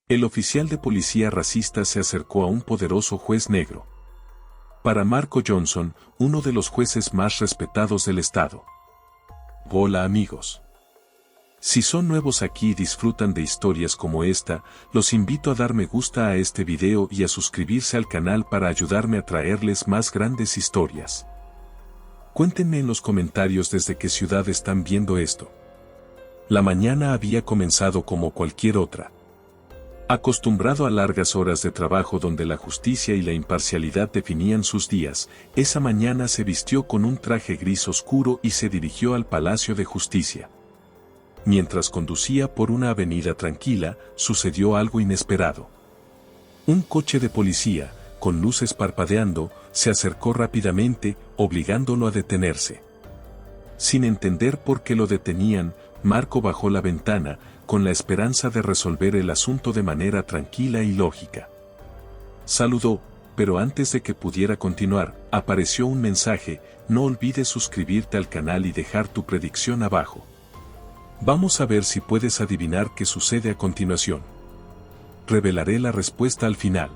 El oficial de policía racista se acercó a un poderoso juez negro. Para Marco Johnson, uno de los jueces más respetados del estado. Hola amigos. Si son nuevos aquí y disfrutan de historias como esta, los invito a dar me gusta a este video y a suscribirse al canal para ayudarme a traerles más grandes historias. Cuéntenme en los comentarios desde qué ciudad están viendo esto. La mañana había comenzado como cualquier otra. Acostumbrado a largas horas de trabajo donde la justicia y la imparcialidad definían sus días, esa mañana se vistió con un traje gris oscuro y se dirigió al Palacio de Justicia. Mientras conducía por una avenida tranquila, sucedió algo inesperado. Un coche de policía, con luces parpadeando, se acercó rápidamente, obligándolo a detenerse. Sin entender por qué lo detenían, Marco bajó la ventana, con la esperanza de resolver el asunto de manera tranquila y lógica. Saludó, pero antes de que pudiera continuar, apareció un mensaje: no olvides suscribirte al canal y dejar tu predicción abajo. Vamos a ver si puedes adivinar qué sucede a continuación. Revelaré la respuesta al final.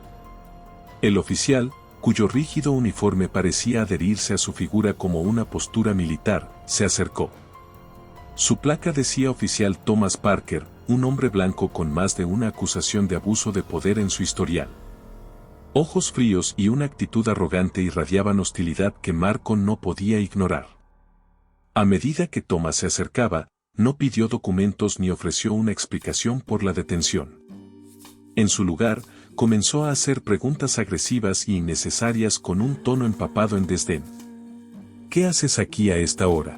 El oficial, cuyo rígido uniforme parecía adherirse a su figura como una postura militar, se acercó. Su placa decía Oficial Thomas Parker, un hombre blanco con más de una acusación de abuso de poder en su historial. Ojos fríos y una actitud arrogante irradiaban hostilidad que Marco no podía ignorar. A medida que Thomas se acercaba, no pidió documentos ni ofreció una explicación por la detención. En su lugar, comenzó a hacer preguntas agresivas y innecesarias con un tono empapado en desdén. ¿Qué haces aquí a esta hora?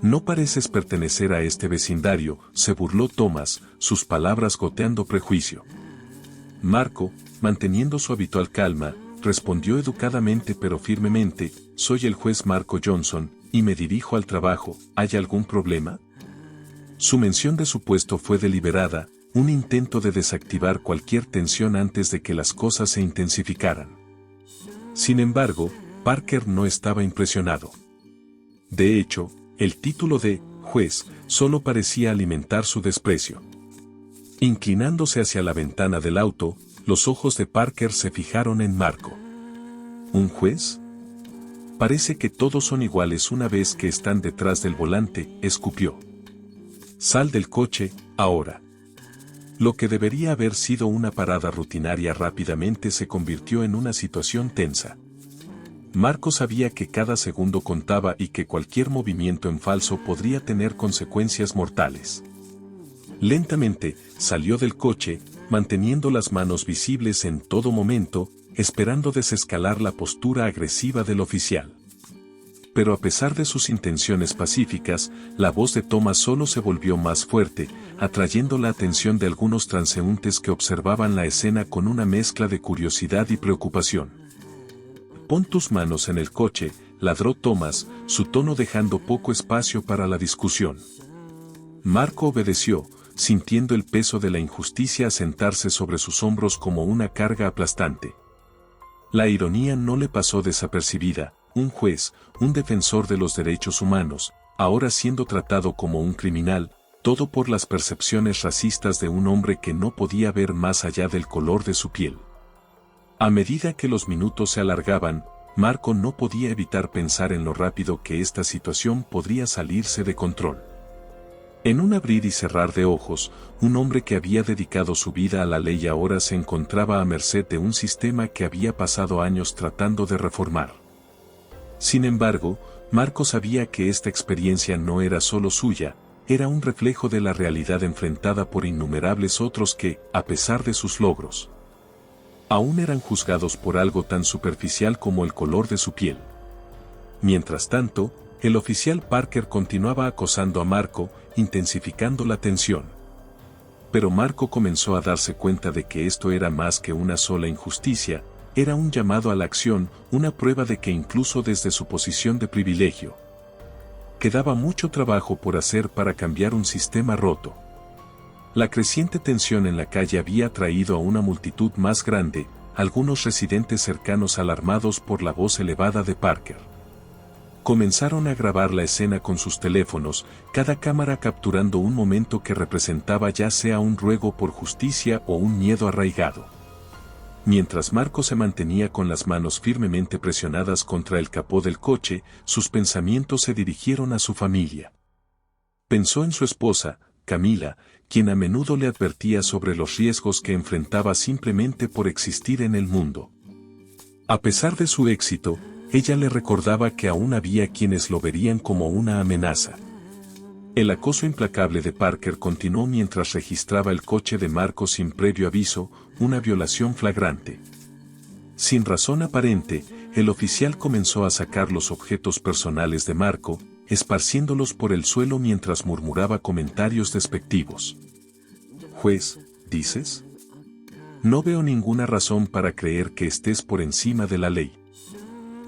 No pareces pertenecer a este vecindario, se burló Thomas, sus palabras goteando prejuicio. Marco, manteniendo su habitual calma, respondió educadamente pero firmemente: soy el juez Marco Johnson, y me dirijo al trabajo, ¿hay algún problema? Su mención de su puesto fue deliberada, un intento de desactivar cualquier tensión antes de que las cosas se intensificaran. Sin embargo, Parker no estaba impresionado. De hecho, el título de juez solo parecía alimentar su desprecio. Inclinándose hacia la ventana del auto, los ojos de Parker se fijaron en Marco. ¿Un juez? Parece que todos son iguales una vez que están detrás del volante, escupió. Sal del coche, ahora. Lo que debería haber sido una parada rutinaria rápidamente se convirtió en una situación tensa. Marco sabía que cada segundo contaba y que cualquier movimiento en falso podría tener consecuencias mortales. Lentamente, salió del coche, manteniendo las manos visibles en todo momento, esperando desescalar la postura agresiva del oficial. Pero a pesar de sus intenciones pacíficas, la voz de Thomas solo se volvió más fuerte, atrayendo la atención de algunos transeúntes que observaban la escena con una mezcla de curiosidad y preocupación. Pon tus manos en el coche, ladró Thomas, su tono dejando poco espacio para la discusión. Marco obedeció, sintiendo el peso de la injusticia asentarse sobre sus hombros como una carga aplastante. La ironía no le pasó desapercibida: un juez, un defensor de los derechos humanos, ahora siendo tratado como un criminal, todo por las percepciones racistas de un hombre que no podía ver más allá del color de su piel. A medida que los minutos se alargaban, Marco no podía evitar pensar en lo rápido que esta situación podría salirse de control. En un abrir y cerrar de ojos, un hombre que había dedicado su vida a la ley ahora se encontraba a merced de un sistema que había pasado años tratando de reformar. Sin embargo, Marco sabía que esta experiencia no era solo suya, era un reflejo de la realidad enfrentada por innumerables otros que, a pesar de sus logros, aún eran juzgados por algo tan superficial como el color de su piel. Mientras tanto, el oficial Parker continuaba acosando a Marco, intensificando la tensión. Pero Marco comenzó a darse cuenta de que esto era más que una sola injusticia, era un llamado a la acción, una prueba de que incluso desde su posición de privilegio, quedaba mucho trabajo por hacer para cambiar un sistema roto. La creciente tensión en la calle había atraído a una multitud más grande, algunos residentes cercanos alarmados por la voz elevada de Parker. Comenzaron a grabar la escena con sus teléfonos, cada cámara capturando un momento que representaba ya sea un ruego por justicia o un miedo arraigado. Mientras Marco se mantenía con las manos firmemente presionadas contra el capó del coche, sus pensamientos se dirigieron a su familia. Pensó en su esposa, Camila, quien a menudo le advertía sobre los riesgos que enfrentaba simplemente por existir en el mundo. A pesar de su éxito, ella le recordaba que aún había quienes lo verían como una amenaza. El acoso implacable de Parker continuó mientras registraba el coche de Marco sin previo aviso, una violación flagrante. Sin razón aparente, el oficial comenzó a sacar los objetos personales de Marco, esparciéndolos por el suelo mientras murmuraba comentarios despectivos. «Juez, ¿dices? No veo ninguna razón para creer que estés por encima de la ley.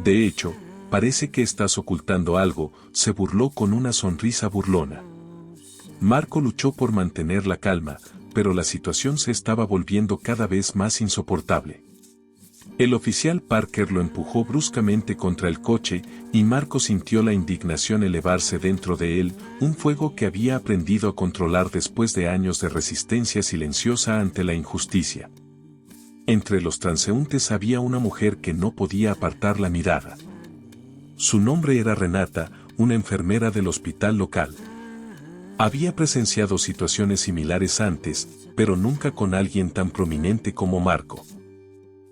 De hecho, parece que estás ocultando algo», se burló con una sonrisa burlona. Marco luchó por mantener la calma, pero la situación se estaba volviendo cada vez más insoportable. El oficial Parker lo empujó bruscamente contra el coche, y Marco sintió la indignación elevarse dentro de él, un fuego que había aprendido a controlar después de años de resistencia silenciosa ante la injusticia. Entre los transeúntes había una mujer que no podía apartar la mirada. Su nombre era Renata, una enfermera del hospital local. Había presenciado situaciones similares antes, pero nunca con alguien tan prominente como Marco.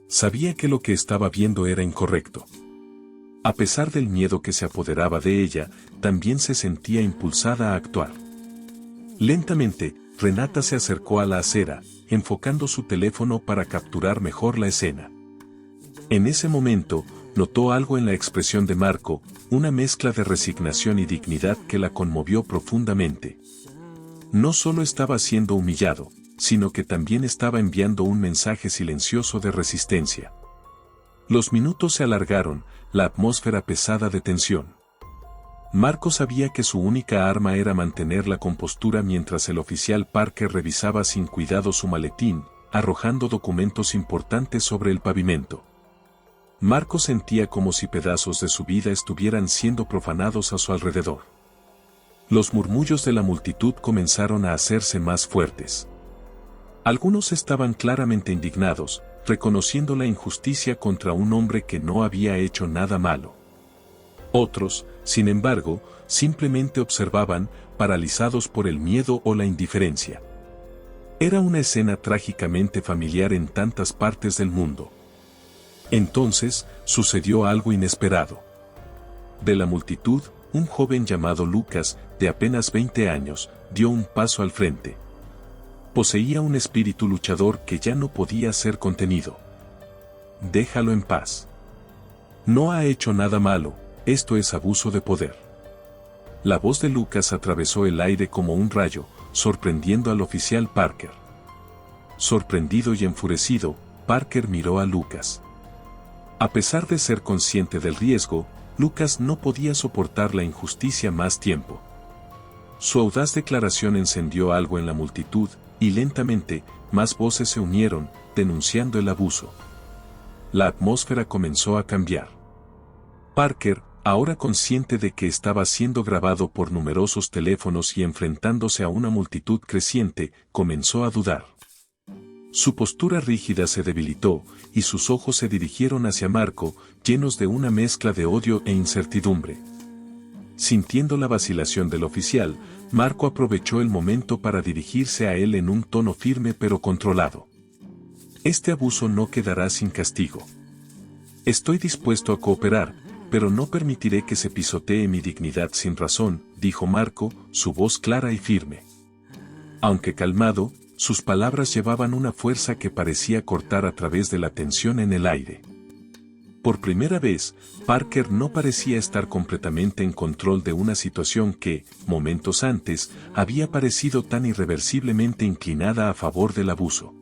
Sabía que lo que estaba viendo era incorrecto. A pesar del miedo que se apoderaba de ella, también se sentía impulsada a actuar. Lentamente, Renata se acercó a la acera, enfocando su teléfono para capturar mejor la escena. En ese momento, notó algo en la expresión de Marco, una mezcla de resignación y dignidad que la conmovió profundamente. No solo estaba siendo humillado, sino que también estaba enviando un mensaje silencioso de resistencia. Los minutos se alargaron, la atmósfera pesada de tensión. Marco sabía que su única arma era mantener la compostura mientras el oficial Parker revisaba sin cuidado su maletín, arrojando documentos importantes sobre el pavimento. Marco sentía como si pedazos de su vida estuvieran siendo profanados a su alrededor. Los murmullos de la multitud comenzaron a hacerse más fuertes. Algunos estaban claramente indignados, reconociendo la injusticia contra un hombre que no había hecho nada malo. Otros, sin embargo, simplemente observaban, paralizados por el miedo o la indiferencia. Era una escena trágicamente familiar en tantas partes del mundo. Entonces, sucedió algo inesperado. De la multitud, un joven llamado Lucas, de apenas 20 años, dio un paso al frente. Poseía un espíritu luchador que ya no podía ser contenido. «Déjalo en paz. No ha hecho nada malo, esto es abuso de poder». La voz de Lucas atravesó el aire como un rayo, sorprendiendo al oficial Parker. Sorprendido y enfurecido, Parker miró a Lucas. A pesar de ser consciente del riesgo, Lucas no podía soportar la injusticia más tiempo. Su audaz declaración encendió algo en la multitud, y lentamente, más voces se unieron, denunciando el abuso. La atmósfera comenzó a cambiar. Parker, ahora consciente de que estaba siendo grabado por numerosos teléfonos y enfrentándose a una multitud creciente, comenzó a dudar. Su postura rígida se debilitó, y sus ojos se dirigieron hacia Marco, llenos de una mezcla de odio e incertidumbre. Sintiendo la vacilación del oficial, Marco aprovechó el momento para dirigirse a él en un tono firme pero controlado. «Este abuso no quedará sin castigo. Estoy dispuesto a cooperar, pero no permitiré que se pisotee mi dignidad sin razón», dijo Marco, su voz clara y firme. Aunque calmado, sus palabras llevaban una fuerza que parecía cortar a través de la tensión en el aire. Por primera vez, Parker no parecía estar completamente en control de una situación que, momentos antes, había parecido tan irreversiblemente inclinada a favor del abuso.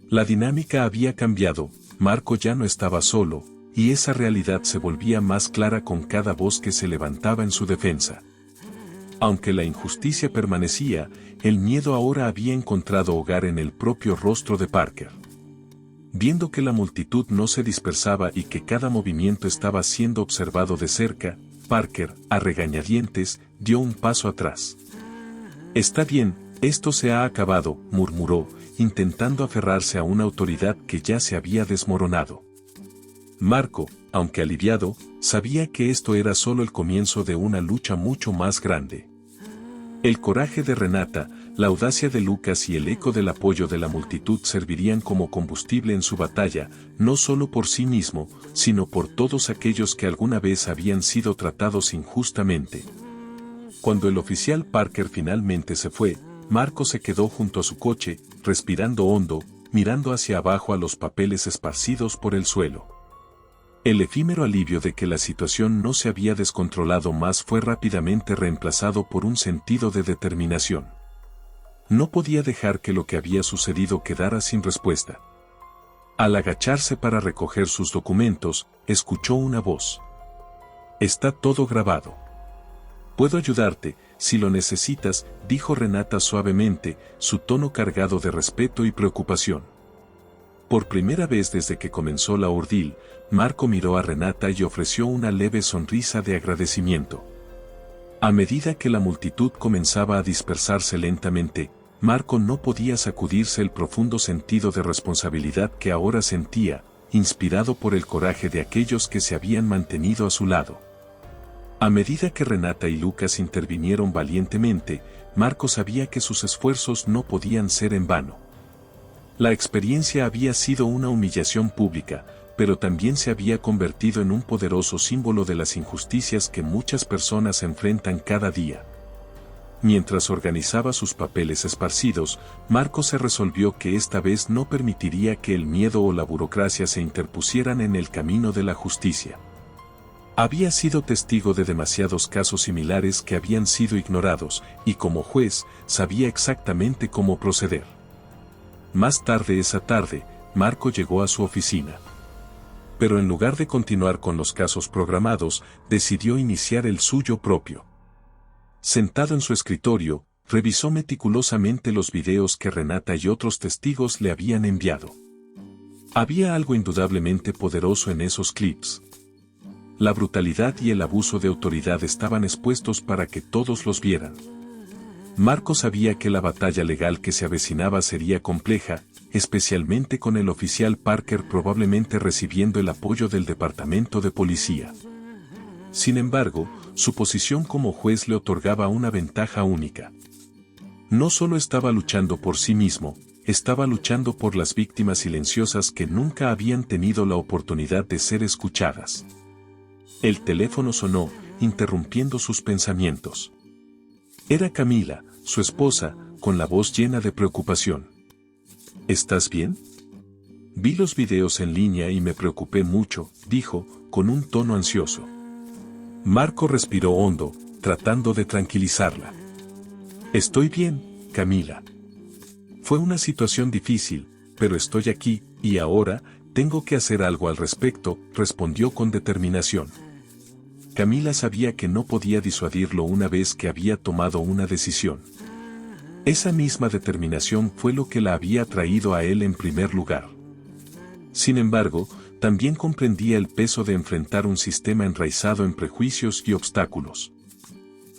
La dinámica había cambiado, Marco ya no estaba solo, y esa realidad se volvía más clara con cada voz que se levantaba en su defensa. Aunque la injusticia permanecía, el miedo ahora había encontrado hogar en el propio rostro de Parker. Viendo que la multitud no se dispersaba y que cada movimiento estaba siendo observado de cerca, Parker, a regañadientes, dio un paso atrás. Está bien, esto se ha acabado, murmuró, intentando aferrarse a una autoridad que ya se había desmoronado. Marco, aunque aliviado, sabía que esto era solo el comienzo de una lucha mucho más grande. El coraje de Renata, la audacia de Lucas y el eco del apoyo de la multitud servirían como combustible en su batalla, no solo por sí mismo, sino por todos aquellos que alguna vez habían sido tratados injustamente. Cuando el oficial Parker finalmente se fue, Marco se quedó junto a su coche, respirando hondo, mirando hacia abajo a los papeles esparcidos por el suelo. El efímero alivio de que la situación no se había descontrolado más fue rápidamente reemplazado por un sentido de determinación. No podía dejar que lo que había sucedido quedara sin respuesta. Al agacharse para recoger sus documentos, escuchó una voz. «Está todo grabado. Puedo ayudarte, si lo necesitas», dijo Renata suavemente, su tono cargado de respeto y preocupación. Por primera vez desde que comenzó la ordeal, Marco miró a Renata y ofreció una leve sonrisa de agradecimiento. A medida que la multitud comenzaba a dispersarse lentamente, Marco no podía sacudirse el profundo sentido de responsabilidad que ahora sentía, inspirado por el coraje de aquellos que se habían mantenido a su lado. A medida que Renata y Lucas intervinieron valientemente, Marco sabía que sus esfuerzos no podían ser en vano. La experiencia había sido una humillación pública, pero también se había convertido en un poderoso símbolo de las injusticias que muchas personas enfrentan cada día. Mientras organizaba sus papeles esparcidos, Marco se resolvió que esta vez no permitiría que el miedo o la burocracia se interpusieran en el camino de la justicia. Había sido testigo de demasiados casos similares que habían sido ignorados, y como juez, sabía exactamente cómo proceder. Más tarde esa tarde, Marco llegó a su oficina. Pero en lugar de continuar con los casos programados, decidió iniciar el suyo propio. Sentado en su escritorio, revisó meticulosamente los videos que Renata y otros testigos le habían enviado. Había algo indudablemente poderoso en esos clips. La brutalidad y el abuso de autoridad estaban expuestos para que todos los vieran. Marco sabía que la batalla legal que se avecinaba sería compleja, especialmente con el oficial Parker probablemente recibiendo el apoyo del departamento de policía. Sin embargo, su posición como juez le otorgaba una ventaja única. No solo estaba luchando por sí mismo, estaba luchando por las víctimas silenciosas que nunca habían tenido la oportunidad de ser escuchadas. El teléfono sonó, interrumpiendo sus pensamientos. Era Camila, su esposa, con la voz llena de preocupación. ¿Estás bien? Vi los videos en línea y me preocupé mucho, dijo, con un tono ansioso. Marco respiró hondo, tratando de tranquilizarla. Estoy bien, Camila. Fue una situación difícil, pero estoy aquí, y ahora, tengo que hacer algo al respecto, respondió con determinación. Camila sabía que no podía disuadirlo una vez que había tomado una decisión. Esa misma determinación fue lo que la había traído a él en primer lugar. Sin embargo, también comprendía el peso de enfrentar un sistema enraizado en prejuicios y obstáculos.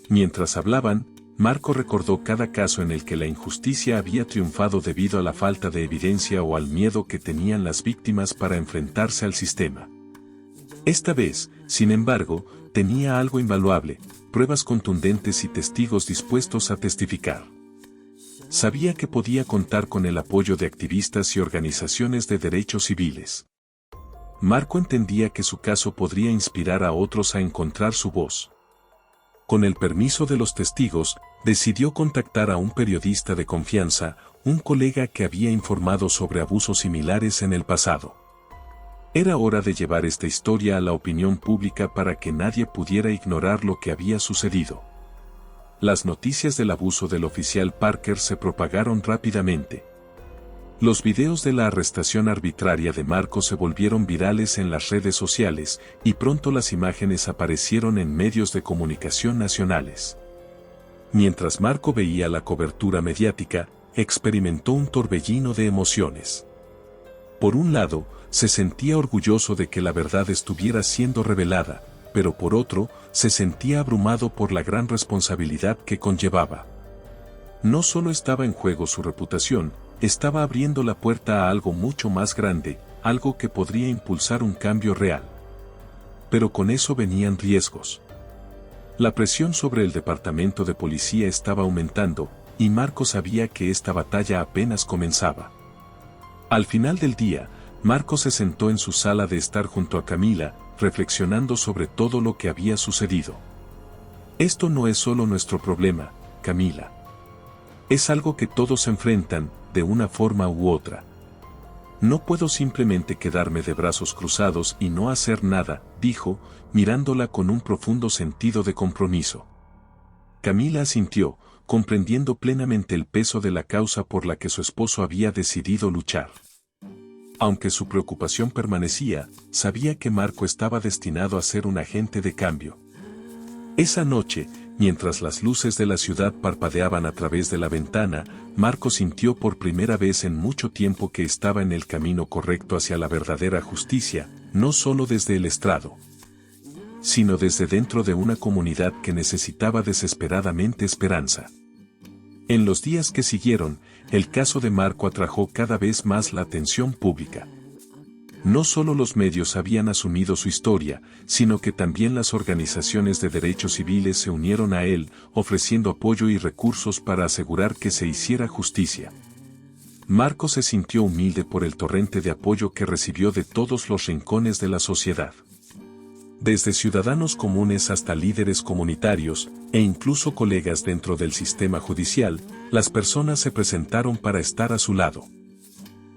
Mientras hablaban, Marco recordó cada caso en el que la injusticia había triunfado debido a la falta de evidencia o al miedo que tenían las víctimas para enfrentarse al sistema. Esta vez, sin embargo, tenía algo invaluable, pruebas contundentes y testigos dispuestos a testificar. Sabía que podía contar con el apoyo de activistas y organizaciones de derechos civiles. Marco entendía que su caso podría inspirar a otros a encontrar su voz. Con el permiso de los testigos, decidió contactar a un periodista de confianza, un colega que había informado sobre abusos similares en el pasado. Era hora de llevar esta historia a la opinión pública para que nadie pudiera ignorar lo que había sucedido. Las noticias del abuso del oficial Parker se propagaron rápidamente. Los videos de la arrestación arbitraria de Marco se volvieron virales en las redes sociales, y pronto las imágenes aparecieron en medios de comunicación nacionales. Mientras Marco veía la cobertura mediática, experimentó un torbellino de emociones. Por un lado, se sentía orgulloso de que la verdad estuviera siendo revelada, pero por otro, se sentía abrumado por la gran responsabilidad que conllevaba. No solo estaba en juego su reputación, estaba abriendo la puerta a algo mucho más grande, algo que podría impulsar un cambio real. Pero con eso venían riesgos. La presión sobre el departamento de policía estaba aumentando, y Marco sabía que esta batalla apenas comenzaba. Al final del día, Marco se sentó en su sala de estar junto a Camila, reflexionando sobre todo lo que había sucedido. Esto no es solo nuestro problema, Camila. Es algo que todos enfrentan, de una forma u otra. No puedo simplemente quedarme de brazos cruzados y no hacer nada, dijo, mirándola con un profundo sentido de compromiso. Camila asintió, comprendiendo plenamente el peso de la causa por la que su esposo había decidido luchar. Aunque su preocupación permanecía, sabía que Marco estaba destinado a ser un agente de cambio. Esa noche, mientras las luces de la ciudad parpadeaban a través de la ventana, Marco sintió por primera vez en mucho tiempo que estaba en el camino correcto hacia la verdadera justicia, no solo desde el estrado, sino desde dentro de una comunidad que necesitaba desesperadamente esperanza. En los días que siguieron, el caso de Marco atrajo cada vez más la atención pública. No solo los medios habían asumido su historia, sino que también las organizaciones de derechos civiles se unieron a él, ofreciendo apoyo y recursos para asegurar que se hiciera justicia. Marco se sintió humilde por el torrente de apoyo que recibió de todos los rincones de la sociedad. Desde ciudadanos comunes hasta líderes comunitarios, e incluso colegas dentro del sistema judicial, las personas se presentaron para estar a su lado.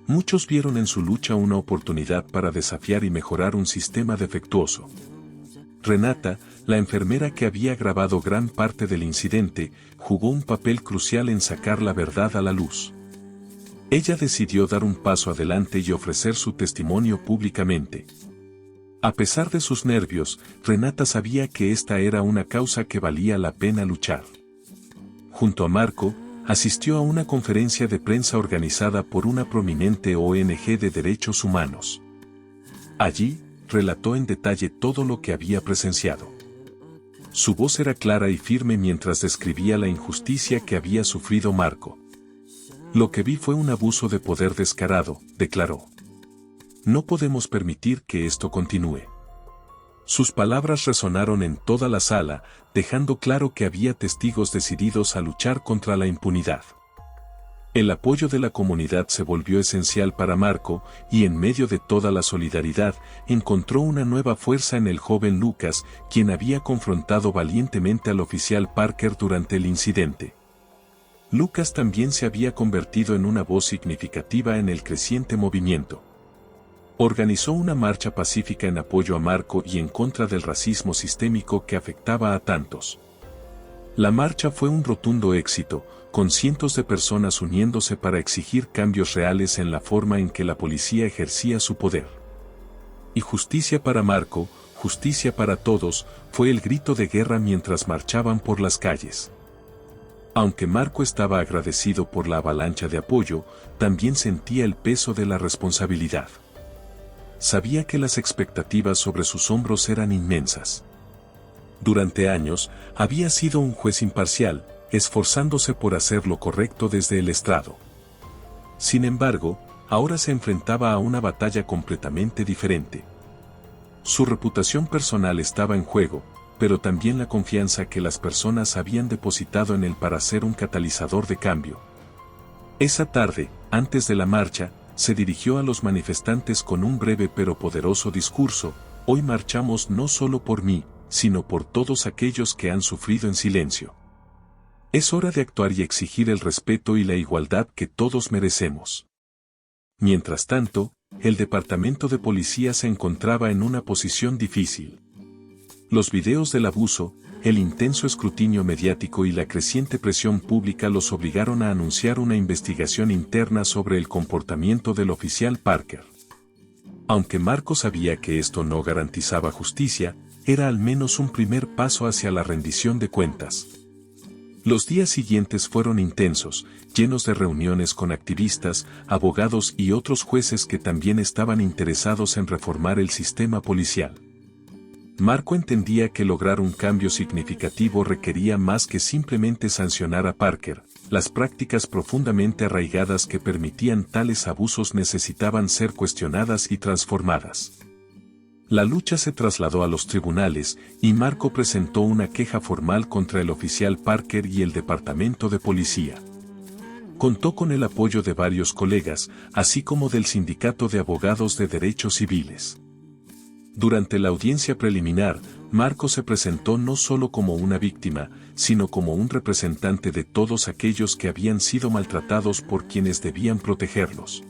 Muchos vieron en su lucha una oportunidad para desafiar y mejorar un sistema defectuoso. Renata, la enfermera que había grabado gran parte del incidente, jugó un papel crucial en sacar la verdad a la luz. Ella decidió dar un paso adelante y ofrecer su testimonio públicamente. A pesar de sus nervios, Renata sabía que esta era una causa que valía la pena luchar. Junto a Marco, asistió a una conferencia de prensa organizada por una prominente ONG de derechos humanos. Allí, relató en detalle todo lo que había presenciado. Su voz era clara y firme mientras describía la injusticia que había sufrido Marco. Lo que vi fue un abuso de poder descarado, declaró. No podemos permitir que esto continúe. Sus palabras resonaron en toda la sala, dejando claro que había testigos decididos a luchar contra la impunidad. El apoyo de la comunidad se volvió esencial para Marco, y en medio de toda la solidaridad, encontró una nueva fuerza en el joven Lucas, quien había confrontado valientemente al oficial Parker durante el incidente. Lucas también se había convertido en una voz significativa en el creciente movimiento. Organizó una marcha pacífica en apoyo a Marco y en contra del racismo sistémico que afectaba a tantos. La marcha fue un rotundo éxito, con cientos de personas uniéndose para exigir cambios reales en la forma en que la policía ejercía su poder. Y justicia para Marco, justicia para todos, fue el grito de guerra mientras marchaban por las calles. Aunque Marco estaba agradecido por la avalancha de apoyo, también sentía el peso de la responsabilidad. Sabía que las expectativas sobre sus hombros eran inmensas. Durante años, había sido un juez imparcial, esforzándose por hacer lo correcto desde el estrado. Sin embargo, ahora se enfrentaba a una batalla completamente diferente. Su reputación personal estaba en juego, pero también la confianza que las personas habían depositado en él para ser un catalizador de cambio. Esa tarde, antes de la marcha, se dirigió a los manifestantes con un breve pero poderoso discurso: hoy marchamos no solo por mí, sino por todos aquellos que han sufrido en silencio. Es hora de actuar y exigir el respeto y la igualdad que todos merecemos. Mientras tanto, el departamento de policía se encontraba en una posición difícil. Los videos del abuso, el intenso escrutinio mediático y la creciente presión pública los obligaron a anunciar una investigación interna sobre el comportamiento del oficial Parker. Aunque Marco sabía que esto no garantizaba justicia, era al menos un primer paso hacia la rendición de cuentas. Los días siguientes fueron intensos, llenos de reuniones con activistas, abogados y otros jueces que también estaban interesados en reformar el sistema policial. Marco entendía que lograr un cambio significativo requería más que simplemente sancionar a Parker. Las prácticas profundamente arraigadas que permitían tales abusos necesitaban ser cuestionadas y transformadas. La lucha se trasladó a los tribunales, y Marco presentó una queja formal contra el oficial Parker y el departamento de policía. Contó con el apoyo de varios colegas, así como del Sindicato de Abogados de Derechos Civiles. Durante la audiencia preliminar, Marco se presentó no solo como una víctima, sino como un representante de todos aquellos que habían sido maltratados por quienes debían protegerlos.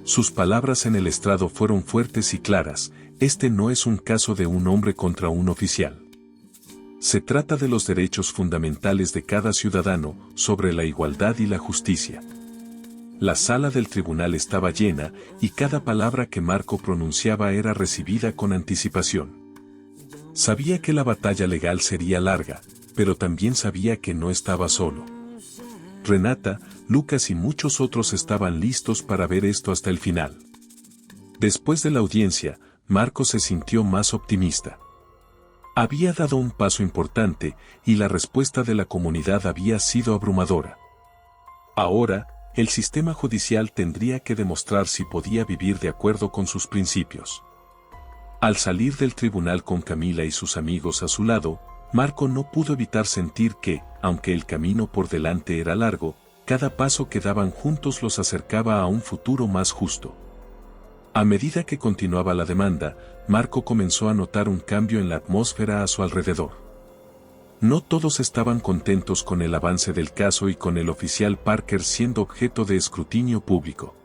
Sus palabras en el estrado fueron fuertes y claras: este no es un caso de un hombre contra un oficial. Se trata de los derechos fundamentales de cada ciudadano, sobre la igualdad y la justicia. La sala del tribunal estaba llena, y cada palabra que Marco pronunciaba era recibida con anticipación. Sabía que la batalla legal sería larga, pero también sabía que no estaba solo. Renata, Lucas y muchos otros estaban listos para ver esto hasta el final. Después de la audiencia, Marco se sintió más optimista. Había dado un paso importante, y la respuesta de la comunidad había sido abrumadora. Ahora, el sistema judicial tendría que demostrar si podía vivir de acuerdo con sus principios. Al salir del tribunal con Camila y sus amigos a su lado, Marco no pudo evitar sentir que, aunque el camino por delante era largo, cada paso que daban juntos los acercaba a un futuro más justo. A medida que continuaba la demanda, Marco comenzó a notar un cambio en la atmósfera a su alrededor. No todos estaban contentos con el avance del caso y con el oficial Parker siendo objeto de escrutinio público.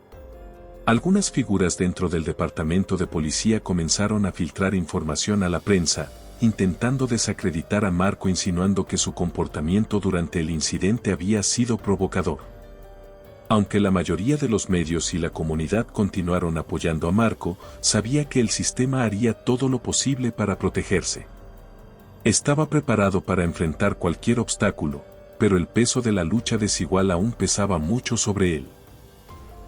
Algunas figuras dentro del departamento de policía comenzaron a filtrar información a la prensa, intentando desacreditar a Marco, insinuando que su comportamiento durante el incidente había sido provocador. Aunque la mayoría de los medios y la comunidad continuaron apoyando a Marco, sabía que el sistema haría todo lo posible para protegerse. Estaba preparado para enfrentar cualquier obstáculo, pero el peso de la lucha desigual aún pesaba mucho sobre él.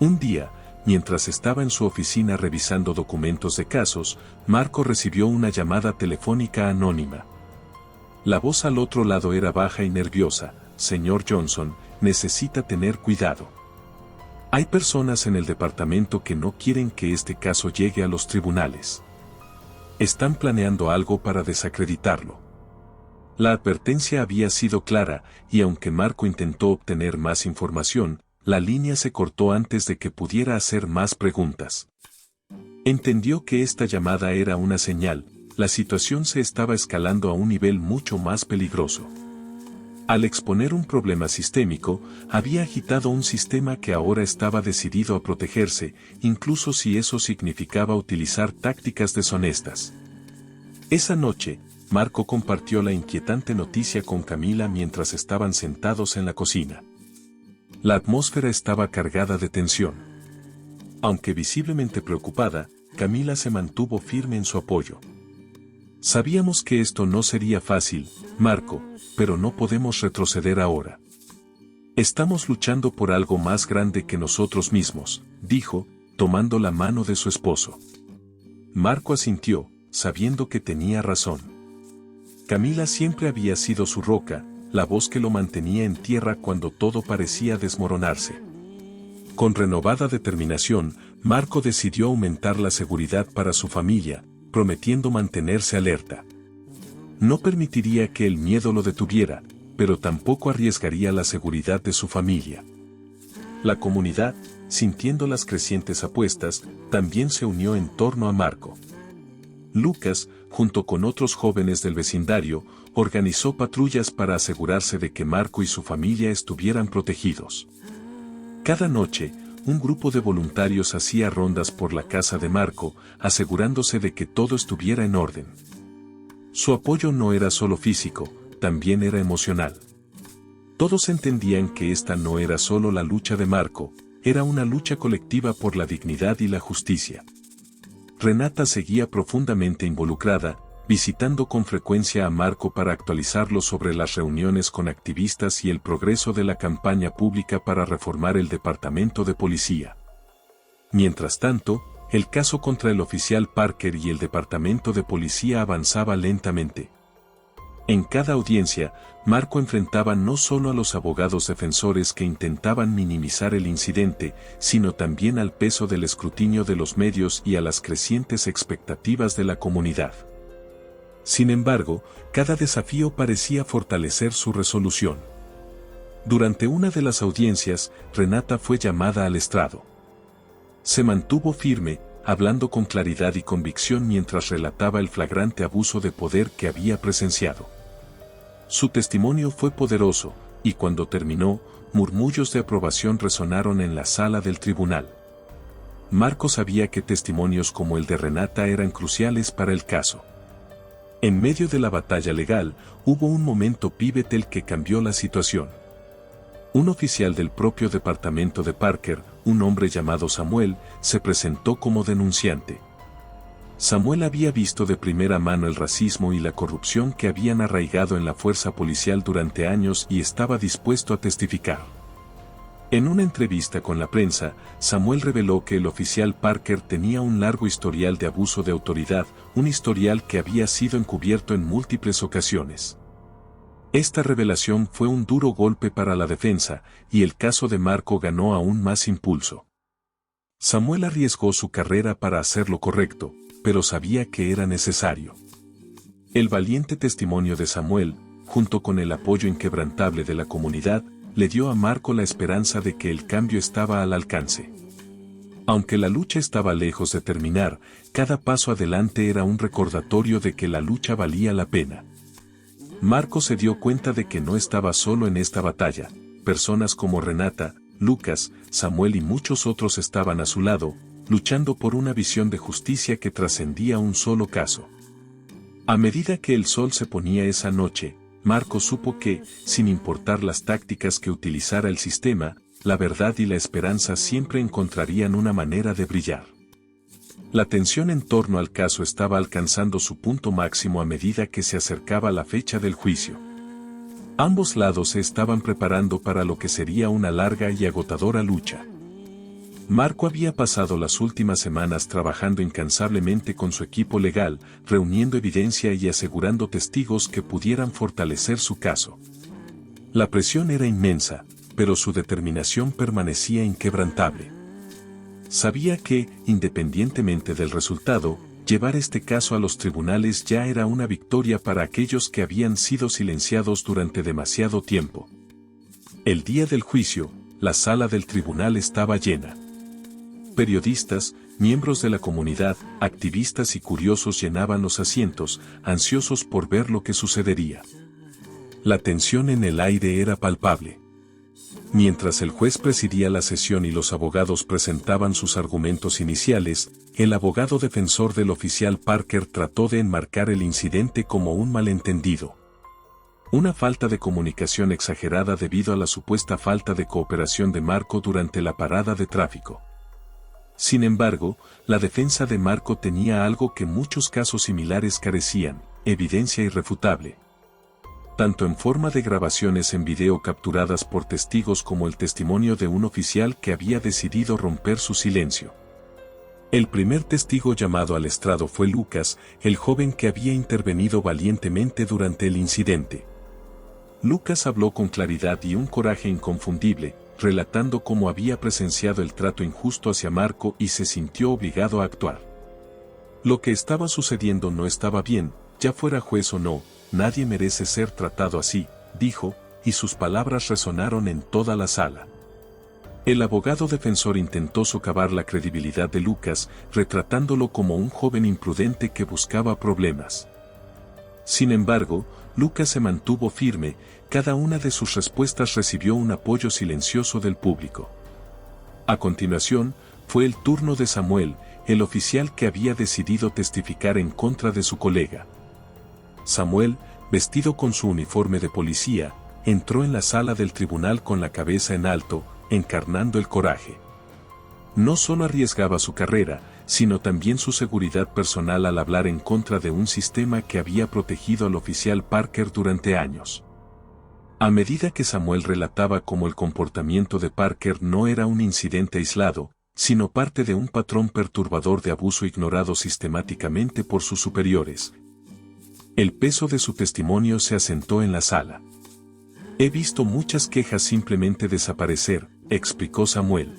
Un día, mientras estaba en su oficina revisando documentos de casos, Marco recibió una llamada telefónica anónima. La voz al otro lado era baja y nerviosa: «Señor Johnson, necesita tener cuidado. Hay personas en el departamento que no quieren que este caso llegue a los tribunales. Están planeando algo para desacreditarlo». La advertencia había sido clara, y aunque Marco intentó obtener más información, la línea se cortó antes de que pudiera hacer más preguntas. Entendió que esta llamada era una señal: la situación se estaba escalando a un nivel mucho más peligroso. Al exponer un problema sistémico, había agitado un sistema que ahora estaba decidido a protegerse, incluso si eso significaba utilizar tácticas deshonestas. Esa noche, Marco compartió la inquietante noticia con Camila mientras estaban sentados en la cocina. La atmósfera estaba cargada de tensión. Aunque visiblemente preocupada, Camila se mantuvo firme en su apoyo. «Sabíamos que esto no sería fácil, Marco, pero no podemos retroceder ahora. Estamos luchando por algo más grande que nosotros mismos», dijo, tomando la mano de su esposo. Marco asintió, sabiendo que tenía razón. Camila siempre había sido su roca, la voz que lo mantenía en tierra cuando todo parecía desmoronarse. Con renovada determinación, Marco decidió aumentar la seguridad para su familia, prometiendo mantenerse alerta. No permitiría que el miedo lo detuviera, pero tampoco arriesgaría la seguridad de su familia. La comunidad, sintiendo las crecientes apuestas, también se unió en torno a Marco. Lucas, junto con otros jóvenes del vecindario, organizó patrullas para asegurarse de que Marco y su familia estuvieran protegidos. Cada noche, un grupo de voluntarios hacía rondas por la casa de Marco, asegurándose de que todo estuviera en orden. Su apoyo no era solo físico, también era emocional. Todos entendían que esta no era solo la lucha de Marco, era una lucha colectiva por la dignidad y la justicia. Renata seguía profundamente involucrada, visitando con frecuencia a Marco para actualizarlo sobre las reuniones con activistas y el progreso de la campaña pública para reformar el departamento de policía. Mientras tanto, El caso contra el oficial Parker y el departamento de policía avanzaba lentamente. En cada audiencia, Marco enfrentaba no solo a los abogados defensores que intentaban minimizar el incidente, sino también al peso del escrutinio de los medios y a las crecientes expectativas de la comunidad. Sin embargo, cada desafío parecía fortalecer su resolución. Durante una de las audiencias, Renata fue llamada al estrado. Se mantuvo firme, hablando con claridad y convicción mientras relataba el flagrante abuso de poder que había presenciado. Su testimonio fue poderoso, y cuando terminó, murmullos de aprobación resonaron en la sala del tribunal. Marco sabía que testimonios como el de Renata eran cruciales para el caso. En medio de la batalla legal, hubo un momento pivotal que cambió la situación. Un oficial del propio departamento de Parker, un hombre llamado Samuel, se presentó como denunciante. Samuel había visto de primera mano el racismo y la corrupción que habían arraigado en la fuerza policial durante años y estaba dispuesto a testificar. En una entrevista con la prensa, Samuel reveló que el oficial Parker tenía un largo historial de abuso de autoridad, un historial que había sido encubierto en múltiples ocasiones. Esta revelación fue un duro golpe para la defensa, y el caso de Marco ganó aún más impulso. Samuel arriesgó su carrera para hacer lo correcto, pero sabía que era necesario. El valiente testimonio de Samuel, junto con el apoyo inquebrantable de la comunidad, le dio a Marco la esperanza de que el cambio estaba al alcance. Aunque la lucha estaba lejos de terminar, cada paso adelante era un recordatorio de que la lucha valía la pena. Marco se dio cuenta de que no estaba solo en esta batalla. Personas como Renata, Lucas, Samuel y muchos otros estaban a su lado, luchando por una visión de justicia que trascendía un solo caso. A medida que el sol se ponía esa noche, Marco supo que, sin importar las tácticas que utilizara el sistema, la verdad y la esperanza siempre encontrarían una manera de brillar. La tensión en torno al caso estaba alcanzando su punto máximo a medida que se acercaba la fecha del juicio. Ambos lados se estaban preparando para lo que sería una larga y agotadora lucha. Marco había pasado las últimas semanas trabajando incansablemente con su equipo legal, reuniendo evidencia y asegurando testigos que pudieran fortalecer su caso. La presión era inmensa, pero su determinación permanecía inquebrantable. Sabía que, independientemente del resultado, llevar este caso a los tribunales ya era una victoria para aquellos que habían sido silenciados durante demasiado tiempo. El día del juicio, la sala del tribunal estaba llena. Periodistas, miembros de la comunidad, activistas y curiosos llenaban los asientos, ansiosos por ver lo que sucedería. La tensión en el aire era palpable. Mientras el juez presidía la sesión y los abogados presentaban sus argumentos iniciales, el abogado defensor del oficial Parker trató de enmarcar el incidente como un malentendido. Una falta de comunicación exagerada debido a la supuesta falta de cooperación de Marco durante la parada de tráfico. Sin embargo, la defensa de Marco tenía algo que muchos casos similares carecían: evidencia irrefutable. Tanto en forma de grabaciones en video capturadas por testigos como el testimonio de un oficial que había decidido romper su silencio. El primer testigo llamado al estrado fue Lucas, el joven que había intervenido valientemente durante el incidente. Lucas habló con claridad y un coraje inconfundible, relatando cómo había presenciado el trato injusto hacia Marco y se sintió obligado a actuar. Lo que estaba sucediendo no estaba bien, ya fuera juez o no. Nadie merece ser tratado así, dijo, y sus palabras resonaron en toda la sala. El abogado defensor intentó socavar la credibilidad de Lucas, retratándolo como un joven imprudente que buscaba problemas. Sin embargo, Lucas se mantuvo firme, cada una de sus respuestas recibió un apoyo silencioso del público. A continuación, fue el turno de Samuel, el oficial que había decidido testificar en contra de su colega. Samuel, vestido con su uniforme de policía, entró en la sala del tribunal con la cabeza en alto, encarnando el coraje. No solo arriesgaba su carrera, sino también su seguridad personal al hablar en contra de un sistema que había protegido al oficial Parker durante años. A medida que Samuel relataba cómo el comportamiento de Parker no era un incidente aislado, sino parte de un patrón perturbador de abuso ignorado sistemáticamente por sus superiores. El peso de su testimonio se asentó en la sala. He visto muchas quejas simplemente desaparecer, explicó Samuel.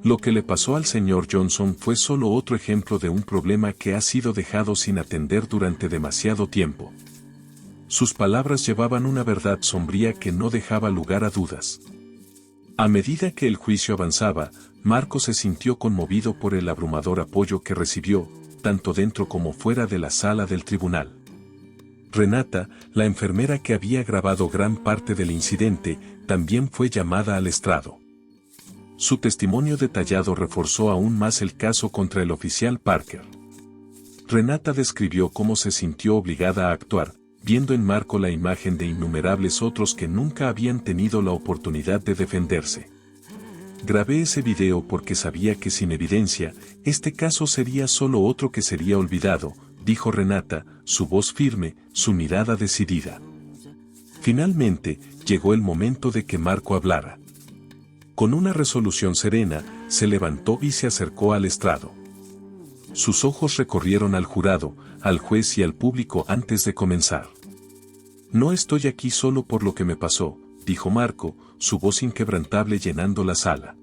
Lo que le pasó al señor Johnson fue solo otro ejemplo de un problema que ha sido dejado sin atender durante demasiado tiempo. Sus palabras llevaban una verdad sombría que no dejaba lugar a dudas. A medida que el juicio avanzaba, Marco se sintió conmovido por el abrumador apoyo que recibió, tanto dentro como fuera de la sala del tribunal. Renata, la enfermera que había grabado gran parte del incidente, también fue llamada al estrado. Su testimonio detallado reforzó aún más el caso contra el oficial Parker. Renata describió cómo se sintió obligada a actuar, viendo en Marco la imagen de innumerables otros que nunca habían tenido la oportunidad de defenderse. Grabé ese video porque sabía que sin evidencia, este caso sería solo otro que sería olvidado, dijo Renata, su voz firme, su mirada decidida. Finalmente, llegó el momento de que Marco hablara. Con una resolución serena, se levantó y se acercó al estrado. Sus ojos recorrieron al jurado, al juez y al público antes de comenzar. No estoy aquí solo por lo que me pasó, dijo Marco, su voz inquebrantable llenando la sala.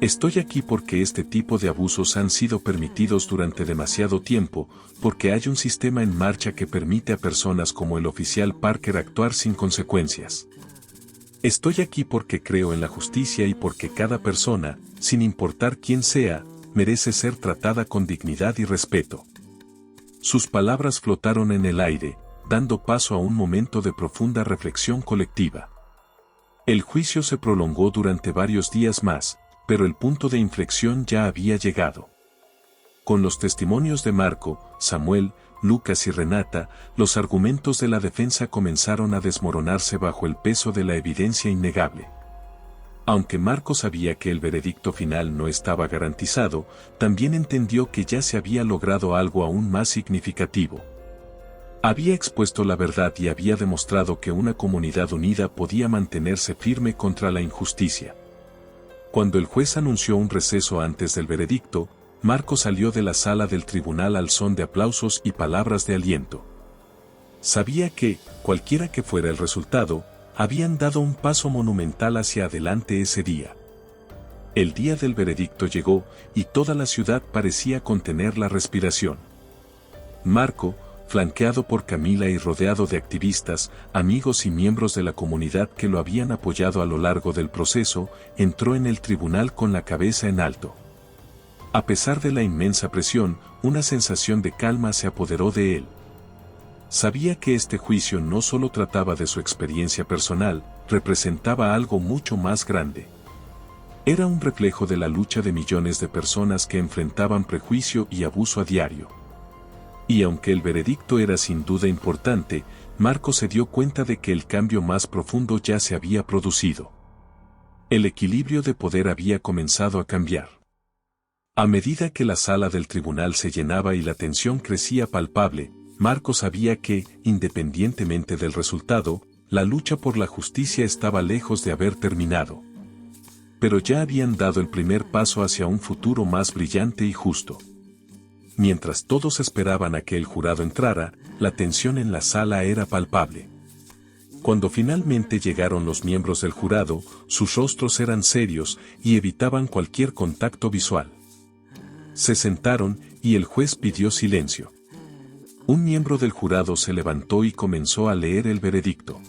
Estoy aquí porque este tipo de abusos han sido permitidos durante demasiado tiempo, porque hay un sistema en marcha que permite a personas como el oficial Parker actuar sin consecuencias. Estoy aquí porque creo en la justicia y porque cada persona, sin importar quién sea, merece ser tratada con dignidad y respeto. Sus palabras flotaron en el aire, dando paso a un momento de profunda reflexión colectiva. El juicio se prolongó durante varios días más, pero el punto de inflexión ya había llegado. Con los testimonios de Marco, Samuel, Lucas y Renata, los argumentos de la defensa comenzaron a desmoronarse bajo el peso de la evidencia innegable. Aunque Marco sabía que el veredicto final no estaba garantizado, también entendió que ya se había logrado algo aún más significativo. Había expuesto la verdad y había demostrado que una comunidad unida podía mantenerse firme contra la injusticia. Cuando el juez anunció un receso antes del veredicto, Marco salió de la sala del tribunal al son de aplausos y palabras de aliento. Sabía que, cualquiera que fuera el resultado, habían dado un paso monumental hacia adelante ese día. El día del veredicto llegó, y toda la ciudad parecía contener la respiración. Marco, flanqueado por Camila y rodeado de activistas, amigos y miembros de la comunidad que lo habían apoyado a lo largo del proceso, entró en el tribunal con la cabeza en alto. A pesar de la inmensa presión, una sensación de calma se apoderó de él. Sabía que este juicio no solo trataba de su experiencia personal, representaba algo mucho más grande. Era un reflejo de la lucha de millones de personas que enfrentaban prejuicio y abuso a diario. Y aunque el veredicto era sin duda importante, Marco se dio cuenta de que el cambio más profundo ya se había producido. El equilibrio de poder había comenzado a cambiar. A medida que la sala del tribunal se llenaba y la tensión crecía palpable, Marco sabía que, independientemente del resultado, la lucha por la justicia estaba lejos de haber terminado. Pero ya habían dado el primer paso hacia un futuro más brillante y justo. Mientras todos esperaban a que el jurado entrara, la tensión en la sala era palpable. Cuando finalmente llegaron los miembros del jurado, sus rostros eran serios y evitaban cualquier contacto visual. Se sentaron, y el juez pidió silencio. Un miembro del jurado se levantó y comenzó a leer el veredicto.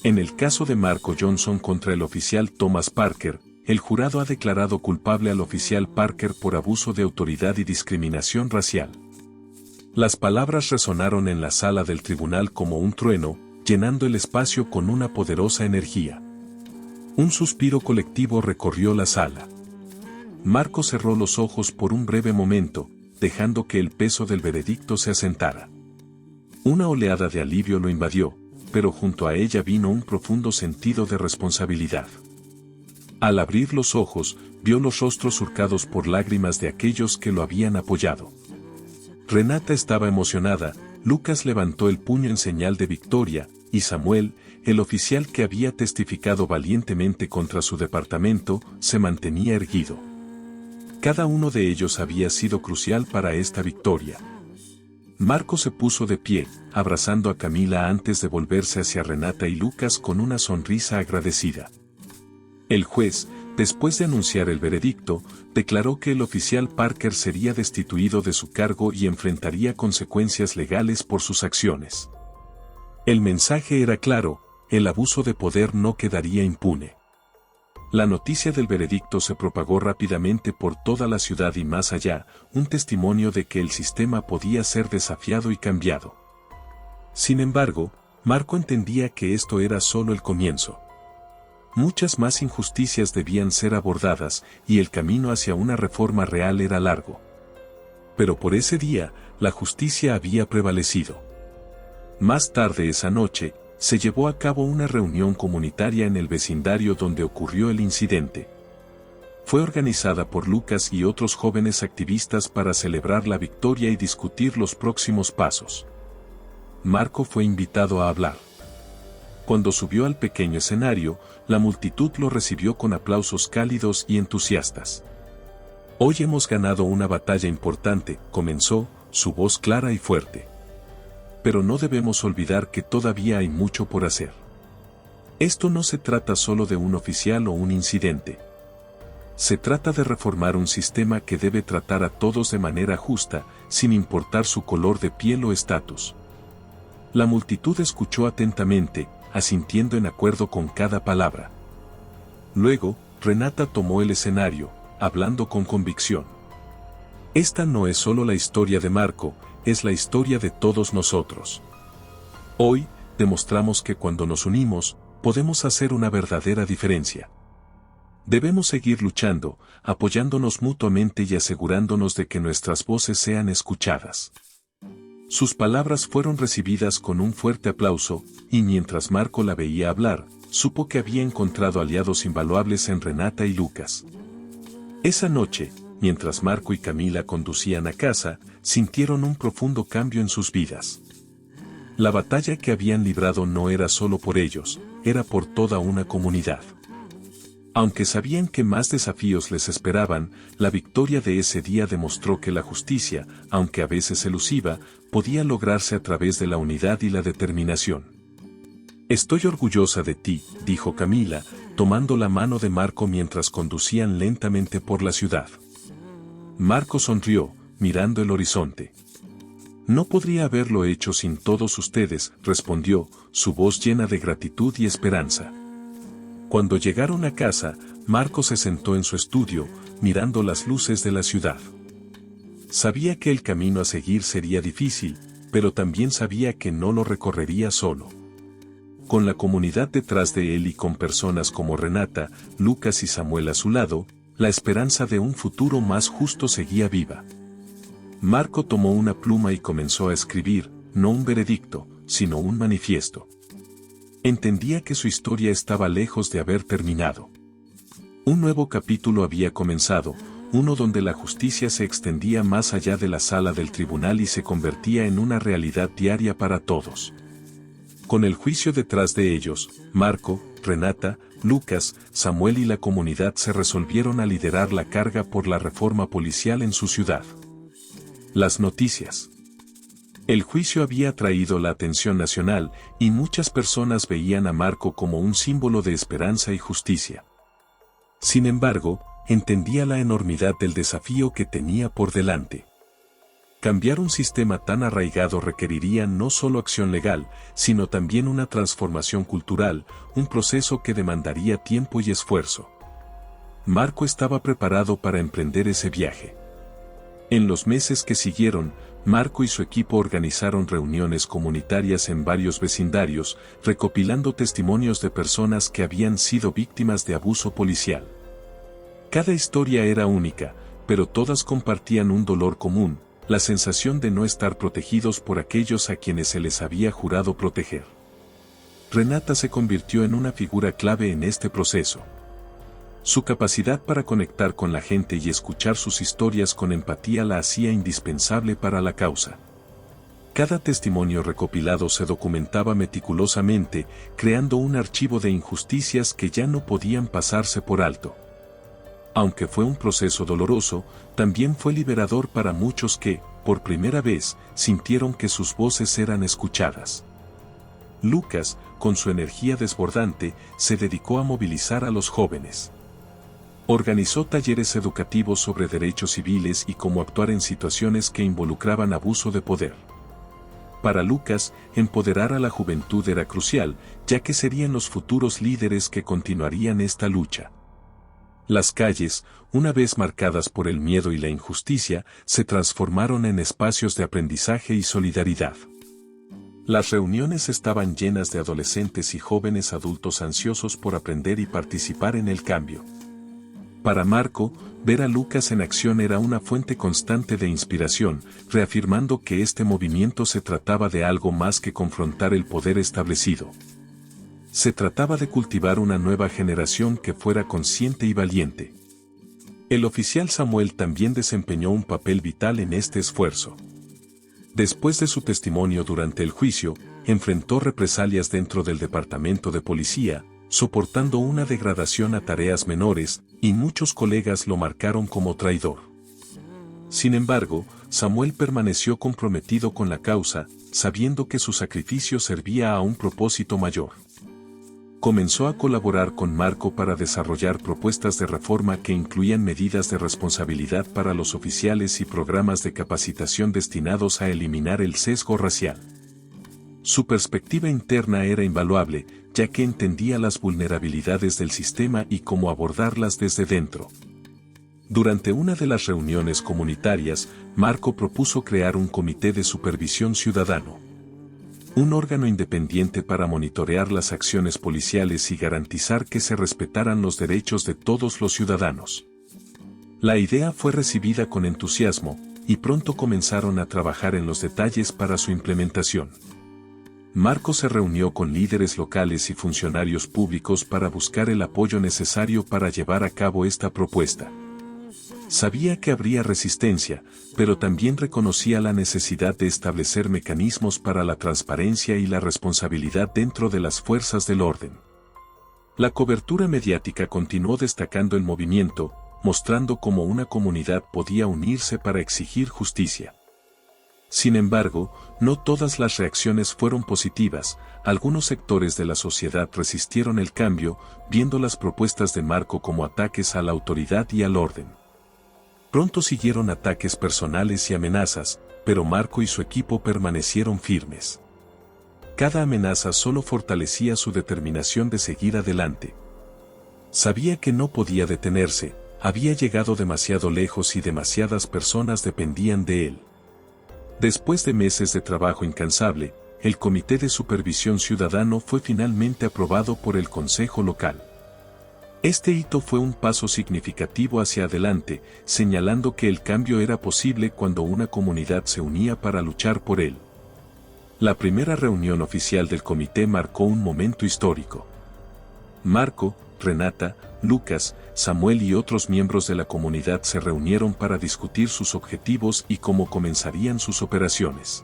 En el caso de Marco Johnson contra el oficial Thomas Parker, el jurado ha declarado culpable al oficial Parker por abuso de autoridad y discriminación racial. Las palabras resonaron en la sala del tribunal como un trueno, llenando el espacio con una poderosa energía. Un suspiro colectivo recorrió la sala. Marco cerró los ojos por un breve momento, dejando que el peso del veredicto se asentara. Una oleada de alivio lo invadió, pero junto a ella vino un profundo sentido de responsabilidad. Al abrir los ojos, vio los rostros surcados por lágrimas de aquellos que lo habían apoyado. Renata estaba emocionada, Lucas levantó el puño en señal de victoria, y Samuel, el oficial que había testificado valientemente contra su departamento, se mantenía erguido. Cada uno de ellos había sido crucial para esta victoria. Marco se puso de pie, abrazando a Camila antes de volverse hacia Renata y Lucas con una sonrisa agradecida. El juez, después de anunciar el veredicto, declaró que el oficial Parker sería destituido de su cargo y enfrentaría consecuencias legales por sus acciones. El mensaje era claro: el abuso de poder no quedaría impune. La noticia del veredicto se propagó rápidamente por toda la ciudad y más allá, un testimonio de que el sistema podía ser desafiado y cambiado. Sin embargo, Marco entendía que esto era solo el comienzo. Muchas más injusticias debían ser abordadas y el camino hacia una reforma real era largo. Pero por ese día, la justicia había prevalecido. Más tarde esa noche, se llevó a cabo una reunión comunitaria en el vecindario donde ocurrió el incidente. Fue organizada por Lucas y otros jóvenes activistas para celebrar la victoria y discutir los próximos pasos. Marco fue invitado a hablar. Cuando subió al pequeño escenario, la multitud lo recibió con aplausos cálidos y entusiastas. «Hoy hemos ganado una batalla importante», comenzó, su voz clara y fuerte. «Pero no debemos olvidar que todavía hay mucho por hacer. Esto no se trata solo de un oficial o un incidente. Se trata de reformar un sistema que debe tratar a todos de manera justa, sin importar su color de piel o estatus». La multitud escuchó atentamente, asintiendo en acuerdo con cada palabra. Luego, Renata tomó el escenario, hablando con convicción. «Esta no es solo la historia de Marco, es la historia de todos nosotros. Hoy, demostramos que cuando nos unimos, podemos hacer una verdadera diferencia. Debemos seguir luchando, apoyándonos mutuamente y asegurándonos de que nuestras voces sean escuchadas». Sus palabras fueron recibidas con un fuerte aplauso, y mientras Marco la veía hablar, supo que había encontrado aliados invaluables en Renata y Lucas. Esa noche, mientras Marco y Camila conducían a casa, sintieron un profundo cambio en sus vidas. La batalla que habían librado no era solo por ellos, era por toda una comunidad. Aunque sabían que más desafíos les esperaban, la victoria de ese día demostró que la justicia, aunque a veces elusiva, podía lograrse a través de la unidad y la determinación. «Estoy orgullosa de ti», dijo Camila, tomando la mano de Marco mientras conducían lentamente por la ciudad. Marco sonrió, mirando el horizonte. «No podría haberlo hecho sin todos ustedes», respondió, su voz llena de gratitud y esperanza. Cuando llegaron a casa, Marco se sentó en su estudio, mirando las luces de la ciudad. Sabía que el camino a seguir sería difícil, pero también sabía que no lo recorrería solo. Con la comunidad detrás de él y con personas como Renata, Lucas y Samuel a su lado, la esperanza de un futuro más justo seguía viva. Marco tomó una pluma y comenzó a escribir, no un veredicto, sino un manifiesto. Entendía que su historia estaba lejos de haber terminado. Un nuevo capítulo había comenzado, uno donde la justicia se extendía más allá de la sala del tribunal y se convertía en una realidad diaria para todos. Con el juicio detrás de ellos, Marco, Renata, Lucas, Samuel y la comunidad se resolvieron a liderar la carga por la reforma policial en su ciudad. Las noticias. El juicio había atraído la atención nacional, y muchas personas veían a Marco como un símbolo de esperanza y justicia. Sin embargo, entendía la enormidad del desafío que tenía por delante. Cambiar un sistema tan arraigado requeriría no solo acción legal, sino también una transformación cultural, un proceso que demandaría tiempo y esfuerzo. Marco estaba preparado para emprender ese viaje. En los meses que siguieron, Marco y su equipo organizaron reuniones comunitarias en varios vecindarios, recopilando testimonios de personas que habían sido víctimas de abuso policial. Cada historia era única, pero todas compartían un dolor común, la sensación de no estar protegidos por aquellos a quienes se les había jurado proteger. Renata se convirtió en una figura clave en este proceso. Su capacidad para conectar con la gente y escuchar sus historias con empatía la hacía indispensable para la causa. Cada testimonio recopilado se documentaba meticulosamente, creando un archivo de injusticias que ya no podían pasarse por alto. Aunque fue un proceso doloroso, también fue liberador para muchos que, por primera vez, sintieron que sus voces eran escuchadas. Lucas, con su energía desbordante, se dedicó a movilizar a los jóvenes. Organizó talleres educativos sobre derechos civiles y cómo actuar en situaciones que involucraban abuso de poder. Para Lucas, empoderar a la juventud era crucial, ya que serían los futuros líderes que continuarían esta lucha. Las calles, una vez marcadas por el miedo y la injusticia, se transformaron en espacios de aprendizaje y solidaridad. Las reuniones estaban llenas de adolescentes y jóvenes adultos ansiosos por aprender y participar en el cambio. Para Marco, ver a Lucas en acción era una fuente constante de inspiración, reafirmando que este movimiento se trataba de algo más que confrontar el poder establecido. Se trataba de cultivar una nueva generación que fuera consciente y valiente. El oficial Samuel también desempeñó un papel vital en este esfuerzo. Después de su testimonio durante el juicio, enfrentó represalias dentro del departamento de policía, soportando una degradación a tareas menores, y muchos colegas lo marcaron como traidor. Sin embargo, Samuel permaneció comprometido con la causa, sabiendo que su sacrificio servía a un propósito mayor. Comenzó a colaborar con Marco para desarrollar propuestas de reforma que incluían medidas de responsabilidad para los oficiales y programas de capacitación destinados a eliminar el sesgo racial. Su perspectiva interna era invaluable, ya que entendía las vulnerabilidades del sistema y cómo abordarlas desde dentro. Durante una de las reuniones comunitarias, Marco propuso crear un comité de supervisión ciudadano. Un órgano independiente para monitorear las acciones policiales y garantizar que se respetaran los derechos de todos los ciudadanos. La idea fue recibida con entusiasmo, y pronto comenzaron a trabajar en los detalles para su implementación. Marco se reunió con líderes locales y funcionarios públicos para buscar el apoyo necesario para llevar a cabo esta propuesta. Sabía que habría resistencia, pero también reconocía la necesidad de establecer mecanismos para la transparencia y la responsabilidad dentro de las fuerzas del orden. La cobertura mediática continuó destacando el movimiento, mostrando cómo una comunidad podía unirse para exigir justicia. Sin embargo, no todas las reacciones fueron positivas. Algunos sectores de la sociedad resistieron el cambio, viendo las propuestas de Marco como ataques a la autoridad y al orden. Pronto siguieron ataques personales y amenazas, pero Marco y su equipo permanecieron firmes. Cada amenaza solo fortalecía su determinación de seguir adelante. Sabía que no podía detenerse, había llegado demasiado lejos y demasiadas personas dependían de él. Después de meses de trabajo incansable, el Comité de Supervisión Ciudadano fue finalmente aprobado por el Consejo Local. Este hito fue un paso significativo hacia adelante, señalando que el cambio era posible cuando una comunidad se unía para luchar por él. La primera reunión oficial del comité marcó un momento histórico. Marco, Renata, Lucas, Samuel y otros miembros de la comunidad se reunieron para discutir sus objetivos y cómo comenzarían sus operaciones.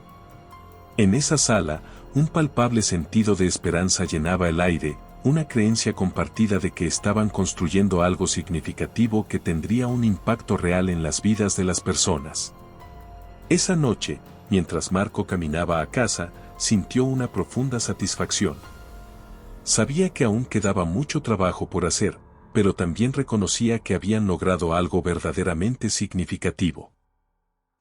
En esa sala, un palpable sentido de esperanza llenaba el aire, una creencia compartida de que estaban construyendo algo significativo que tendría un impacto real en las vidas de las personas. Esa noche, mientras Marco caminaba a casa, sintió una profunda satisfacción. Sabía que aún quedaba mucho trabajo por hacer, pero también reconocía que habían logrado algo verdaderamente significativo.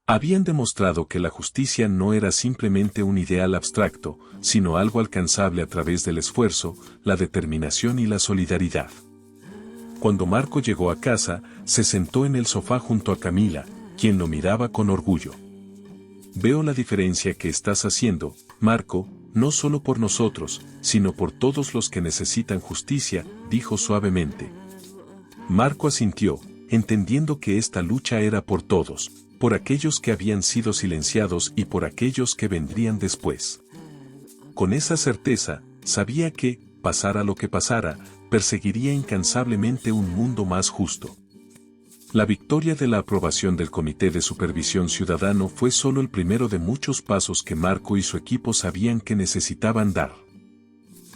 Habían demostrado que la justicia no era simplemente un ideal abstracto, sino algo alcanzable a través del esfuerzo, la determinación y la solidaridad. Cuando Marco llegó a casa, se sentó en el sofá junto a Camila, quien lo miraba con orgullo. Veo la diferencia que estás haciendo, Marco, no solo por nosotros, sino por todos los que necesitan justicia, dijo suavemente. Marco asintió, entendiendo que esta lucha era por todos, por aquellos que habían sido silenciados y por aquellos que vendrían después. Con esa certeza, sabía que, pasara lo que pasara, perseguiría incansablemente un mundo más justo. La victoria de la aprobación del Comité de Supervisión Ciudadano fue solo el primero de muchos pasos que Marco y su equipo sabían que necesitaban dar.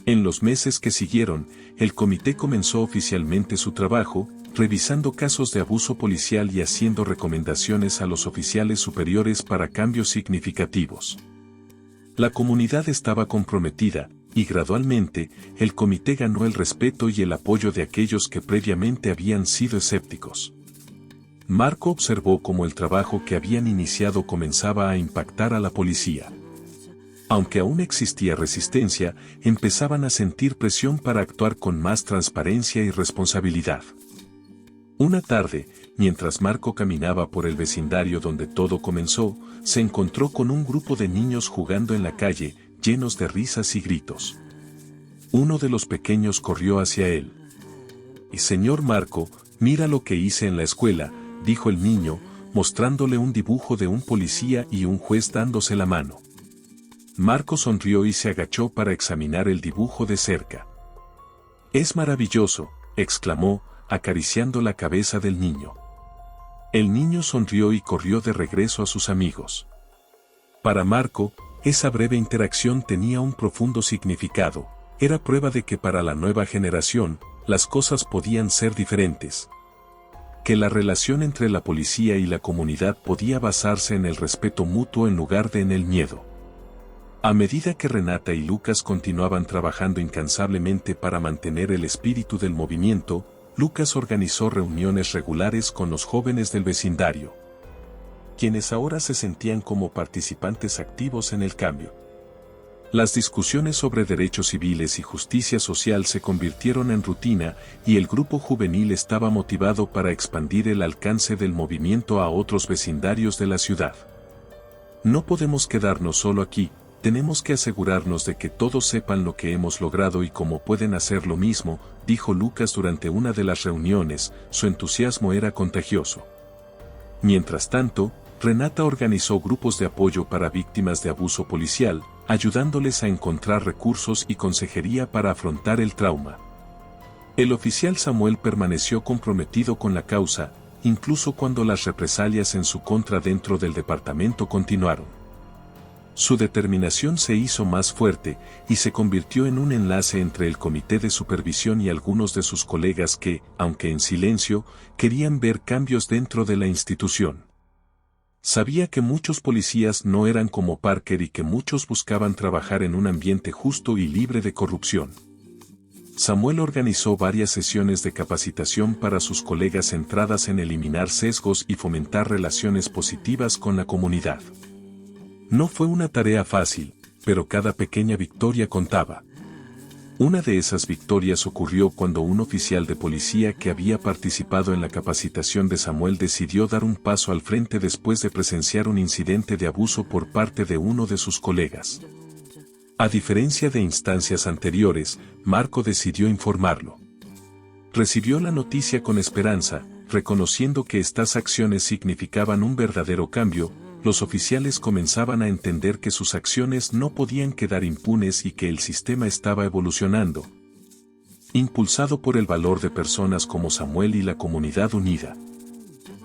En los meses que siguieron, el comité comenzó oficialmente su trabajo, revisando casos de abuso policial y haciendo recomendaciones a los oficiales superiores para cambios significativos. La comunidad estaba comprometida, y gradualmente, el comité ganó el respeto y el apoyo de aquellos que previamente habían sido escépticos. Marco observó cómo el trabajo que habían iniciado comenzaba a impactar a la policía. Aunque aún existía resistencia, empezaban a sentir presión para actuar con más transparencia y responsabilidad. Una tarde, mientras Marco caminaba por el vecindario donde todo comenzó, se encontró con un grupo de niños jugando en la calle, llenos de risas y gritos. Uno de los pequeños corrió hacia él. «Señor Marco, mira lo que hice en la escuela», dijo el niño, mostrándole un dibujo de un policía y un juez dándose la mano. Marco sonrió y se agachó para examinar el dibujo de cerca. «Es maravilloso», exclamó, acariciando la cabeza del niño. El niño sonrió y corrió de regreso a sus amigos. Para Marco, esa breve interacción tenía un profundo significado, era prueba de que para la nueva generación, las cosas podían ser diferentes. Que la relación entre la policía y la comunidad podía basarse en el respeto mutuo en lugar de en el miedo. A medida que Renata y Lucas continuaban trabajando incansablemente para mantener el espíritu del movimiento, Lucas organizó reuniones regulares con los jóvenes del vecindario, quienes ahora se sentían como participantes activos en el cambio. Las discusiones sobre derechos civiles y justicia social se convirtieron en rutina y el grupo juvenil estaba motivado para expandir el alcance del movimiento a otros vecindarios de la ciudad. No podemos quedarnos solo aquí, tenemos que asegurarnos de que todos sepan lo que hemos logrado y cómo pueden hacer lo mismo, dijo Lucas durante una de las reuniones, su entusiasmo era contagioso. Mientras tanto, Renata organizó grupos de apoyo para víctimas de abuso policial, ayudándoles a encontrar recursos y consejería para afrontar el trauma. El oficial Samuel permaneció comprometido con la causa, incluso cuando las represalias en su contra dentro del departamento continuaron. Su determinación se hizo más fuerte y se convirtió en un enlace entre el comité de supervisión y algunos de sus colegas que, aunque en silencio, querían ver cambios dentro de la institución. Sabía que muchos policías no eran como Parker y que muchos buscaban trabajar en un ambiente justo y libre de corrupción. Samuel organizó varias sesiones de capacitación para sus colegas centradas en eliminar sesgos y fomentar relaciones positivas con la comunidad. No fue una tarea fácil, pero cada pequeña victoria contaba. Una de esas victorias ocurrió cuando un oficial de policía que había participado en la capacitación de Samuel decidió dar un paso al frente después de presenciar un incidente de abuso por parte de uno de sus colegas. A diferencia de instancias anteriores, Marco decidió informarlo. Recibió la noticia con esperanza, reconociendo que estas acciones significaban un verdadero cambio. Los oficiales comenzaban a entender que sus acciones no podían quedar impunes y que el sistema estaba evolucionando, impulsado por el valor de personas como Samuel y la comunidad unida.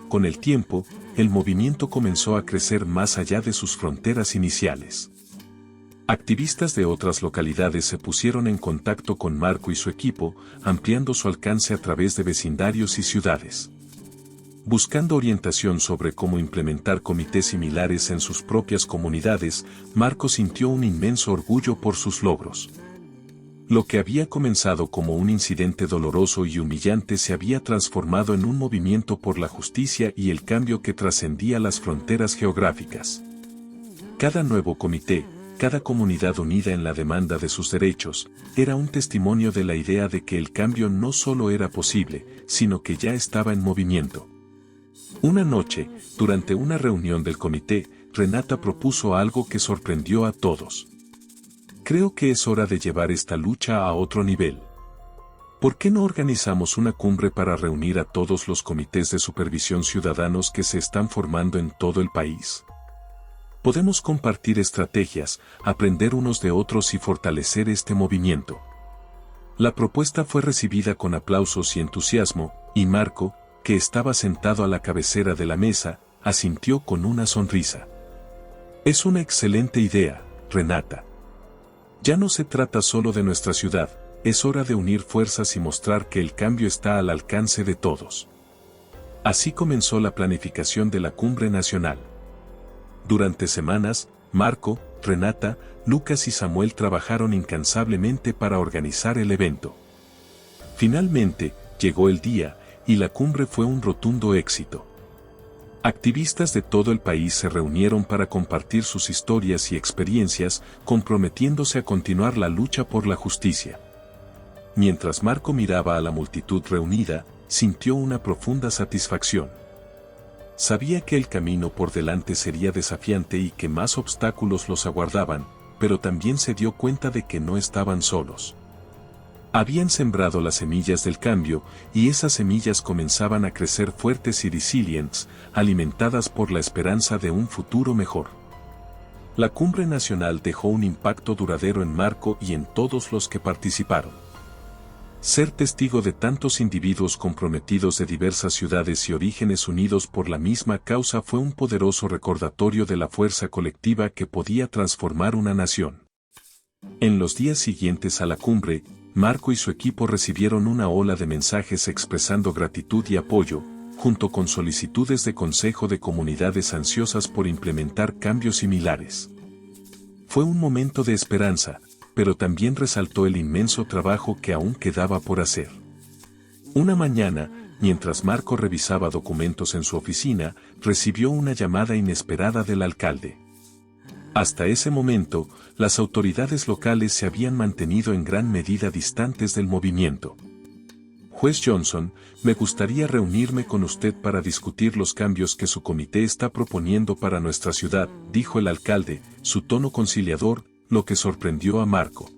Con el tiempo, el movimiento comenzó a crecer más allá de sus fronteras iniciales. Activistas de otras localidades se pusieron en contacto con Marco y su equipo, ampliando su alcance a través de vecindarios y ciudades. Buscando orientación sobre cómo implementar comités similares en sus propias comunidades, Marco sintió un inmenso orgullo por sus logros. Lo que había comenzado como un incidente doloroso y humillante se había transformado en un movimiento por la justicia y el cambio que trascendía las fronteras geográficas. Cada nuevo comité, cada comunidad unida en la demanda de sus derechos, era un testimonio de la idea de que el cambio no solo era posible, sino que ya estaba en movimiento. Una noche, durante una reunión del comité, Renata propuso algo que sorprendió a todos. Creo que es hora de llevar esta lucha a otro nivel. ¿Por qué no organizamos una cumbre para reunir a todos los comités de supervisión ciudadanos que se están formando en todo el país? Podemos compartir estrategias, aprender unos de otros y fortalecer este movimiento. La propuesta fue recibida con aplausos y entusiasmo, y Marco, que estaba sentado a la cabecera de la mesa, asintió con una sonrisa. Es una excelente idea, Renata. Ya no se trata solo de nuestra ciudad, es hora de unir fuerzas y mostrar que el cambio está al alcance de todos. Así comenzó la planificación de la Cumbre Nacional. Durante semanas, Marco, Renata, Lucas y Samuel trabajaron incansablemente para organizar el evento. Finalmente, llegó el día, y la cumbre fue un rotundo éxito. Activistas de todo el país se reunieron para compartir sus historias y experiencias, comprometiéndose a continuar la lucha por la justicia. Mientras Marco miraba a la multitud reunida, sintió una profunda satisfacción. Sabía que el camino por delante sería desafiante y que más obstáculos los aguardaban, pero también se dio cuenta de que no estaban solos. Habían sembrado las semillas del cambio, y esas semillas comenzaban a crecer fuertes y resilientes, alimentadas por la esperanza de un futuro mejor. La Cumbre Nacional dejó un impacto duradero en Marco y en todos los que participaron. Ser testigo de tantos individuos comprometidos de diversas ciudades y orígenes unidos por la misma causa fue un poderoso recordatorio de la fuerza colectiva que podía transformar una nación. En los días siguientes a la cumbre, Marco y su equipo recibieron una ola de mensajes expresando gratitud y apoyo, junto con solicitudes de consejo de comunidades ansiosas por implementar cambios similares. Fue un momento de esperanza, pero también resaltó el inmenso trabajo que aún quedaba por hacer. Una mañana, mientras Marco revisaba documentos en su oficina, recibió una llamada inesperada del alcalde. Hasta ese momento, las autoridades locales se habían mantenido en gran medida distantes del movimiento. Juez Johnson, me gustaría reunirme con usted para discutir los cambios que su comité está proponiendo para nuestra ciudad, dijo el alcalde, su tono conciliador, lo que sorprendió a Marco.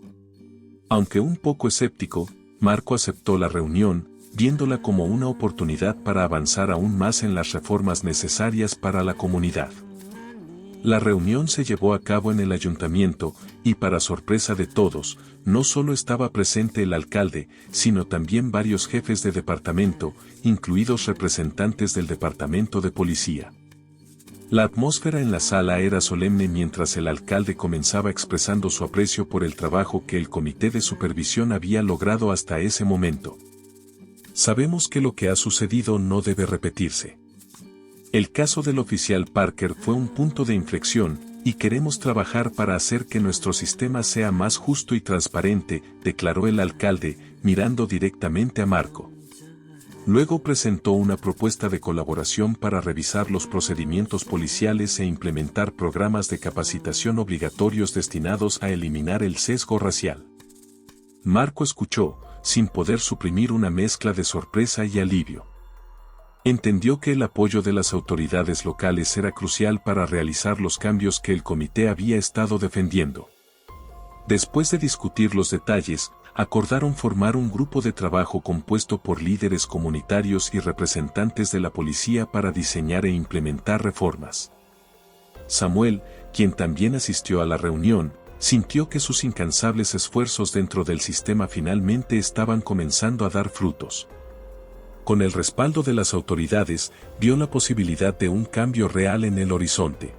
Aunque un poco escéptico, Marco aceptó la reunión, viéndola como una oportunidad para avanzar aún más en las reformas necesarias para la comunidad. La reunión se llevó a cabo en el ayuntamiento, y para sorpresa de todos, no solo estaba presente el alcalde, sino también varios jefes de departamento, incluidos representantes del departamento de policía. La atmósfera en la sala era solemne mientras el alcalde comenzaba expresando su aprecio por el trabajo que el comité de supervisión había logrado hasta ese momento. Sabemos que lo que ha sucedido no debe repetirse. El caso del oficial Parker fue un punto de inflexión, y queremos trabajar para hacer que nuestro sistema sea más justo y transparente, declaró el alcalde, mirando directamente a Marco. Luego presentó una propuesta de colaboración para revisar los procedimientos policiales e implementar programas de capacitación obligatorios destinados a eliminar el sesgo racial. Marco escuchó, sin poder suprimir una mezcla de sorpresa y alivio. Entendió que el apoyo de las autoridades locales era crucial para realizar los cambios que el comité había estado defendiendo. Después de discutir los detalles, acordaron formar un grupo de trabajo compuesto por líderes comunitarios y representantes de la policía para diseñar e implementar reformas. Samuel, quien también asistió a la reunión, sintió que sus incansables esfuerzos dentro del sistema finalmente estaban comenzando a dar frutos. Con el respaldo de las autoridades, vio la posibilidad de un cambio real en el horizonte.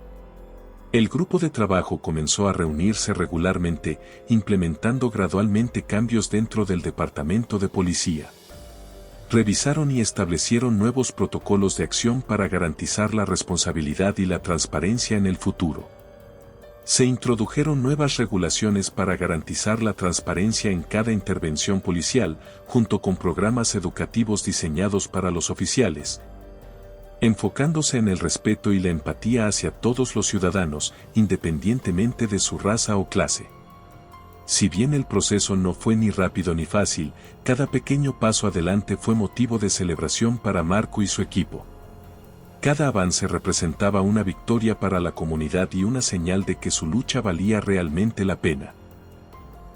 El grupo de trabajo comenzó a reunirse regularmente, implementando gradualmente cambios dentro del departamento de policía. Revisaron y establecieron nuevos protocolos de acción para garantizar la responsabilidad y la transparencia en el futuro. Se introdujeron nuevas regulaciones para garantizar la transparencia en cada intervención policial, junto con programas educativos diseñados para los oficiales, enfocándose en el respeto y la empatía hacia todos los ciudadanos, independientemente de su raza o clase. Si bien el proceso no fue ni rápido ni fácil, cada pequeño paso adelante fue motivo de celebración para Marco y su equipo. Cada avance representaba una victoria para la comunidad y una señal de que su lucha valía realmente la pena.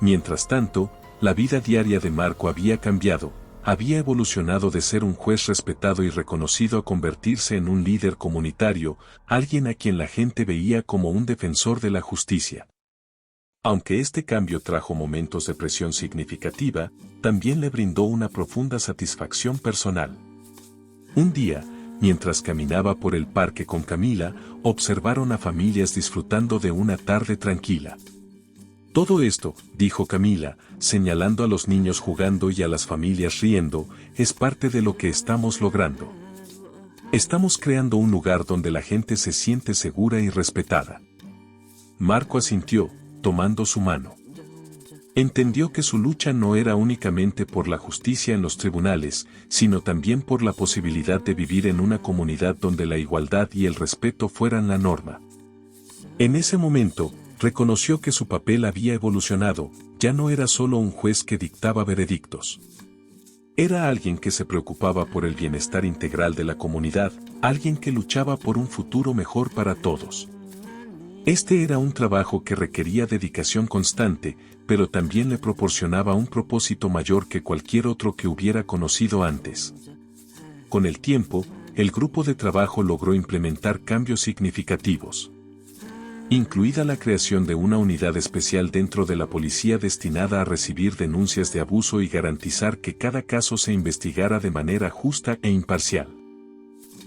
Mientras tanto, la vida diaria de Marco había cambiado, había evolucionado de ser un juez respetado y reconocido a convertirse en un líder comunitario, alguien a quien la gente veía como un defensor de la justicia. Aunque este cambio trajo momentos de presión significativa, también le brindó una profunda satisfacción personal. Un día, mientras caminaba por el parque con Camila, observaron a familias disfrutando de una tarde tranquila. Todo esto, dijo Camila, señalando a los niños jugando y a las familias riendo, es parte de lo que estamos logrando. Estamos creando un lugar donde la gente se siente segura y respetada. Marco asintió, tomando su mano. Entendió que su lucha no era únicamente por la justicia en los tribunales, sino también por la posibilidad de vivir en una comunidad donde la igualdad y el respeto fueran la norma. En ese momento, reconoció que su papel había evolucionado, ya no era solo un juez que dictaba veredictos. Era alguien que se preocupaba por el bienestar integral de la comunidad, alguien que luchaba por un futuro mejor para todos. Este era un trabajo que requería dedicación constante, pero también le proporcionaba un propósito mayor que cualquier otro que hubiera conocido antes. Con el tiempo, el grupo de trabajo logró implementar cambios significativos, incluida la creación de una unidad especial dentro de la policía destinada a recibir denuncias de abuso y garantizar que cada caso se investigara de manera justa e imparcial.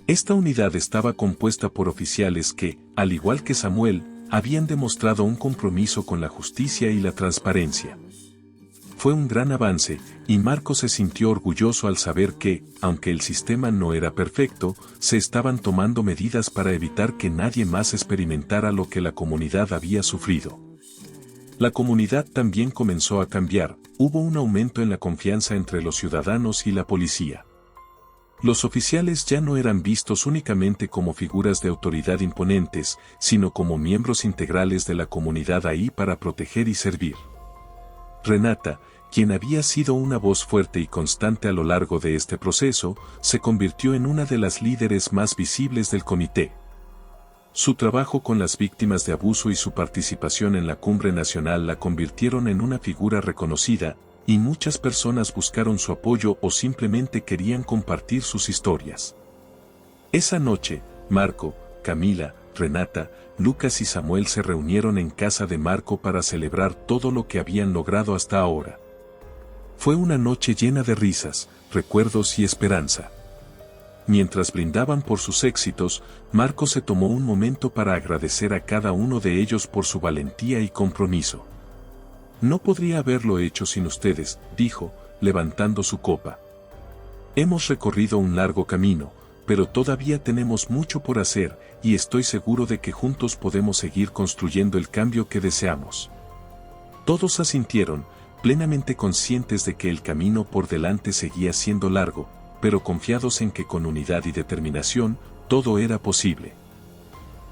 Esta unidad estaba compuesta por oficiales que, al igual que Samuel, habían demostrado un compromiso con la justicia y la transparencia. Fue un gran avance, y Marco se sintió orgulloso al saber que, aunque el sistema no era perfecto, se estaban tomando medidas para evitar que nadie más experimentara lo que la comunidad había sufrido. La comunidad también comenzó a cambiar, hubo un aumento en la confianza entre los ciudadanos y la policía. Los oficiales ya no eran vistos únicamente como figuras de autoridad imponentes, sino como miembros integrales de la comunidad ahí para proteger y servir. Renata, quien había sido una voz fuerte y constante a lo largo de este proceso, se convirtió en una de las líderes más visibles del comité. Su trabajo con las víctimas de abuso y su participación en la cumbre nacional la convirtieron en una figura reconocida, y muchas personas buscaron su apoyo o simplemente querían compartir sus historias. Esa noche, Marco, Camila, Renata, Lucas y Samuel se reunieron en casa de Marco para celebrar todo lo que habían logrado hasta ahora. Fue una noche llena de risas, recuerdos y esperanza. Mientras brindaban por sus éxitos, Marco se tomó un momento para agradecer a cada uno de ellos por su valentía y compromiso. No podría haberlo hecho sin ustedes, dijo, levantando su copa. Hemos recorrido un largo camino, pero todavía tenemos mucho por hacer, y estoy seguro de que juntos podemos seguir construyendo el cambio que deseamos. Todos asintieron, plenamente conscientes de que el camino por delante seguía siendo largo, pero confiados en que con unidad y determinación, todo era posible.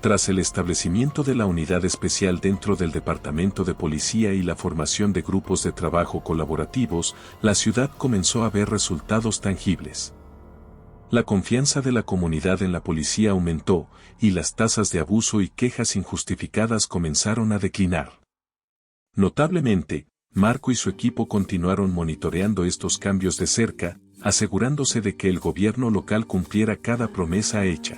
Tras el establecimiento de la unidad especial dentro del Departamento de Policía y la formación de grupos de trabajo colaborativos, la ciudad comenzó a ver resultados tangibles. La confianza de la comunidad en la policía aumentó, y las tasas de abuso y quejas injustificadas comenzaron a declinar. Notablemente, Marco y su equipo continuaron monitoreando estos cambios de cerca, asegurándose de que el gobierno local cumpliera cada promesa hecha.